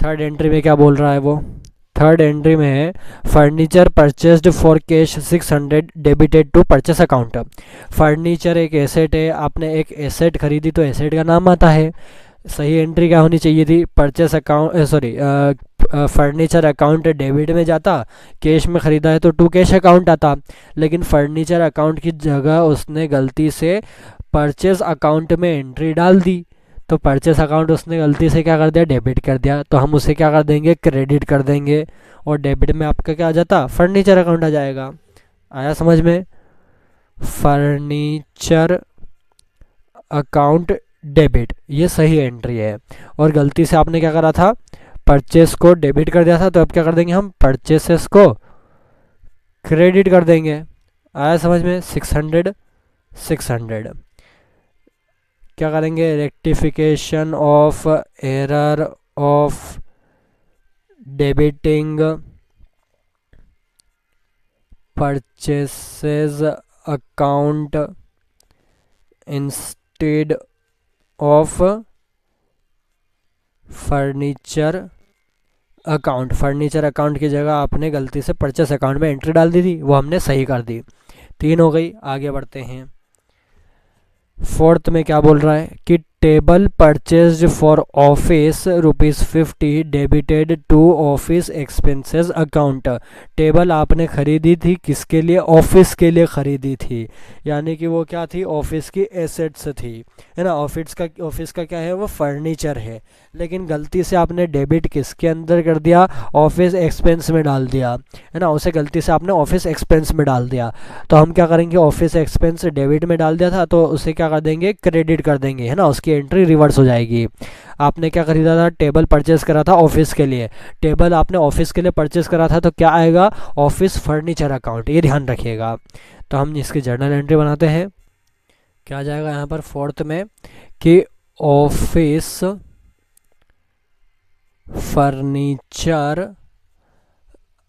थर्ड एंट्री में क्या बोल रहा है वो? थर्ड एंट्री में है furniture purchased for cash 600 debited to purchase account. Furniture एक एसेट है, आपने एक एसेट खरीदी तो एसेट का नाम आता है। सही एंट्री क्या होनी चाहिए थी? Purchase account, sorry, furniture account debit में जाता, कैश में ख़रीदा है तो टू कैश अकाउंट आता, लेकिन फर्नीचर अकाउंट की जगह उसने गलती से परचेस अकाउंट में एंट्री डाल दी, तो परचेस अकाउंट उसने गलती से क्या कर दिया? डेबिट कर दिया, तो हम उसे क्या कर देंगे? क्रेडिट कर देंगे, और डेबिट में आपका क्या आ जाता? फर्नीचर अकाउंट आ जाएगा। आया समझ में? फर्नीचर अकाउंट डेबिट, ये सही एंट्री है, और गलती से आपने क्या करा था? परचेस को डेबिट कर दिया था, तो अब क्या कर देंगे? हम परचेसेस को क्रेडिट कर देंगे। आया समझ में? 600 क्या करेंगे? Rectification of error of debiting purchases account instead of furniture account. Furniture account की जगह आपने गलती से परचेस अकाउंट में एंट्री डाल दी थी, वो हमने सही कर दी। 3 हो गई। आगे बढ़ते हैं। फोर्थ में क्या बोल रहा है कि table purchased for office ₹50 debited to office expenses account. Table आपने खरीदी थी, किसके लिए? ऑफिस के लिए खरीदी थी, यानी कि वो क्या थी? ऑफिस की एसेट्स थी, है ना। ऑफिस का क्या है? वो फर्नीचर है, लेकिन गलती से आपने डेबिट किसके अंदर कर दिया? ऑफिस एक्सपेंस में डाल दिया, है ना। उसे गलती से आपने ऑफिस एक्सपेंस में डाल दिया, तो हम क्या करेंगे? ऑफिस एक्सपेंस डेबिट में डाल दिया था, तो उसे क्या कर देंगे? क्रेडिट कर देंगे, है ना। उसकी एंट्री रिवर्स हो जाएगी। आपने क्या खरीदा था? टेबल परचेस करा था ऑफिस के लिए। टेबल आपने ऑफिस के लिए परचेस करा था, तो क्या आएगा? ऑफिस फर्नीचर अकाउंट, ये ध्यान रखिएगा। तो हम इसकी जर्नल एंट्री बनाते हैं। क्या आ जाएगा यहाँ पर फोर्थ में कि ऑफिस फर्नीचर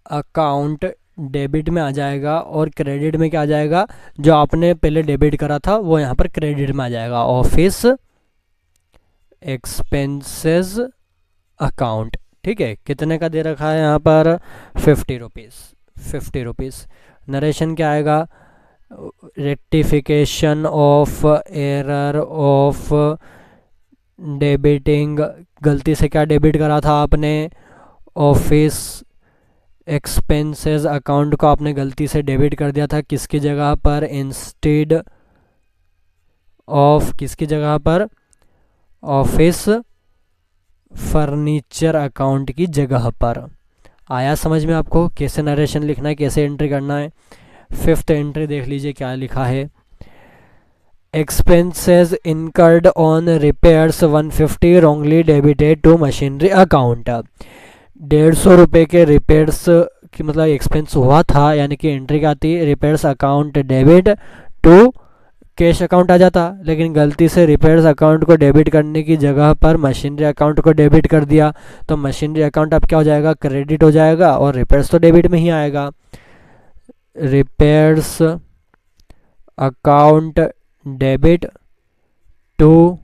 अकाउंट डेबिट में आ जाएगा, और क्रेडिट में क्या आ जाएगा? जो आपने पहले डेबिट करा था वो यहाँ पर क्रेडिट में आ जाएगा। ऑफिस एक्सपेंसेस अकाउंट, ठीक है। कितने का दे रखा है यहाँ पर? 50 रुपीज़। नरेशन क्या आएगा? Rectification of error of debiting, गलती से क्या डेबिट करा था आपने? ऑफिस एक्सपेंसेस अकाउंट को आपने गलती से डेबिट कर दिया था, किसकी जगह पर? इंस्टेड ऑफ, किसकी जगह पर? ऑफिस फर्नीचर अकाउंट की जगह पर। आया समझ में आपको कैसे नरेशन लिखना है, कैसे एंट्री करना है? फिफ्थ एंट्री देख लीजिए क्या लिखा है। Expenses incurred on repairs 150 wrongly debited to machinery account. 150 रुपये के रिपेयर्स की मतलब एक्सपेंस हुआ था, यानी कि एंट्री क्या आती, repairs account debit to cash account आ जाता, लेकिन गलती से रिपेयर्स अकाउंट को डेबिट करने की जगह पर मशीनरी अकाउंट को डेबिट कर दिया, तो मशीनरी अकाउंट अब क्या हो जाएगा, क्रेडिट हो जाएगा, और रिपेयर्स तो डेबिट में ही आएगा। Repairs account debit to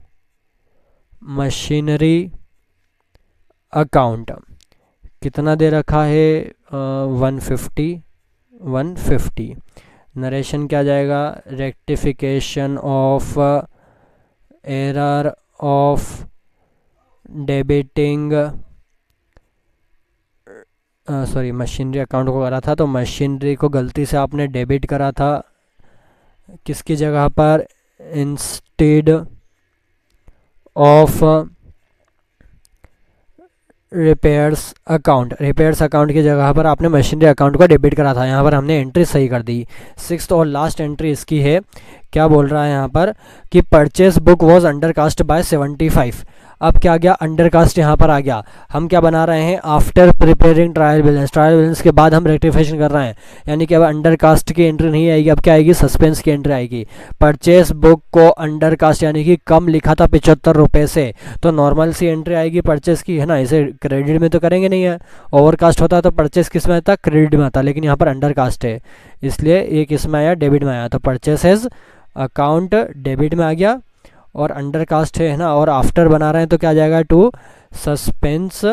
machinery account, कितना दे रखा है, 150। नरेशन क्या जाएगा, rectification of error of debiting, sorry machinery account को करा था, तो मशीनरी को गलती से आपने डेबिट करा था, किसकी जगह पर, इंस्टेड ऑफ रिपेयर्स अकाउंट की जगह पर आपने मशीनरी अकाउंट को डेबिट करा था। यहाँ पर हमने एंट्री सही कर दी। सिक्स्थ और लास्ट एंट्री इसकी है, क्या बोल रहा है यहाँ पर कि purchase book was undercast bye 75। अब क्या आ गया, अंडरकास्ट यहाँ पर आ गया। हम क्या बना रहे हैं, आफ्टर प्रिपेयरिंग ट्रायल बैलेंस के बाद हम रेक्टिफिकेशन कर रहे हैं, यानी कि अब अंडरकास्ट की एंट्री नहीं आएगी, अब क्या आएगी, सस्पेंस की एंट्री आएगी। परचेस बुक को अंडरकास्ट यानी कि कम लिखा था 75 रुपये से, तो नॉर्मल सी एंट्री आएगी परचेस की, है ना, इसे क्रेडिट में तो करेंगे नहीं है। ओवरकास्ट होता तो परचेस किस में आता, क्रेडिट में आता, लेकिन यहाँ पर अंडरकास्ट है, इसलिए ये किस में आया, डेबिट में आया, तो परचेसेस अकाउंट डेबिट में आ गया और अंडरकास्ट है ना, और आफ्टर बना रहे हैं तो क्या आ जाएगा, टू सस्पेंस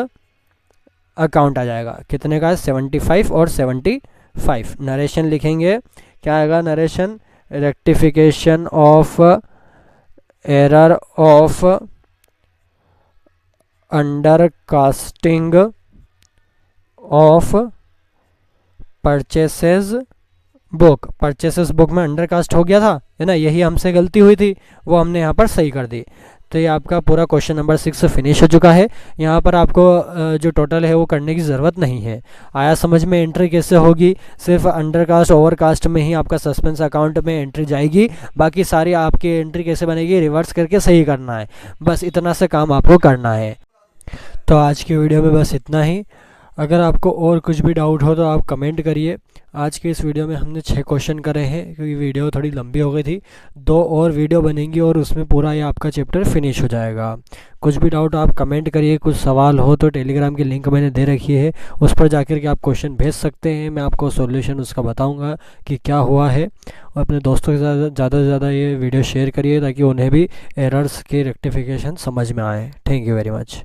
अकाउंट आ जाएगा। कितने का है, 75 और 75। नरेशन लिखेंगे, क्या आएगा narration, rectification of error of undercasting of purchases book में अंडरकास्ट हो गया था, है ना, यही हमसे गलती हुई थी, वो हमने यहाँ पर सही कर दी। तो ये आपका पूरा क्वेश्चन नंबर 6 फिनिश हो चुका है। यहाँ पर आपको जो टोटल है वो करने की ज़रूरत नहीं है। आया समझ में एंट्री कैसे होगी, सिर्फ अंडरकास्ट ओवरकास्ट में ही आपका सस्पेंस अकाउंट में एंट्री जाएगी, बाकी सारी आपकी एंट्री कैसे बनेगी, रिवर्स करके सही करना है, बस इतना से काम आपको करना है। तो आज की वीडियो में बस इतना ही। अगर आपको और कुछ भी डाउट हो तो आप कमेंट करिए। आज के इस वीडियो में हमने 6 क्वेश्चन करे हैं, क्योंकि वीडियो थोड़ी लंबी हो गई थी। 2 और वीडियो बनेंगी और उसमें पूरा ये आपका चैप्टर फिनिश हो जाएगा। कुछ भी डाउट आप कमेंट करिए, कुछ सवाल हो तो टेलीग्राम की लिंक मैंने दे रखी है, उस पर जाकर के आप क्वेश्चन भेज सकते हैं, मैं आपको सॉल्यूशन उसका बताऊँगा कि क्या हुआ है। और अपने दोस्तों के साथ ज़्यादा से ज़्यादा ये वीडियो शेयर करिए ताकि उन्हें भी एरर्स के रेक्टिफिकेशन समझ में आए। Thank you very much.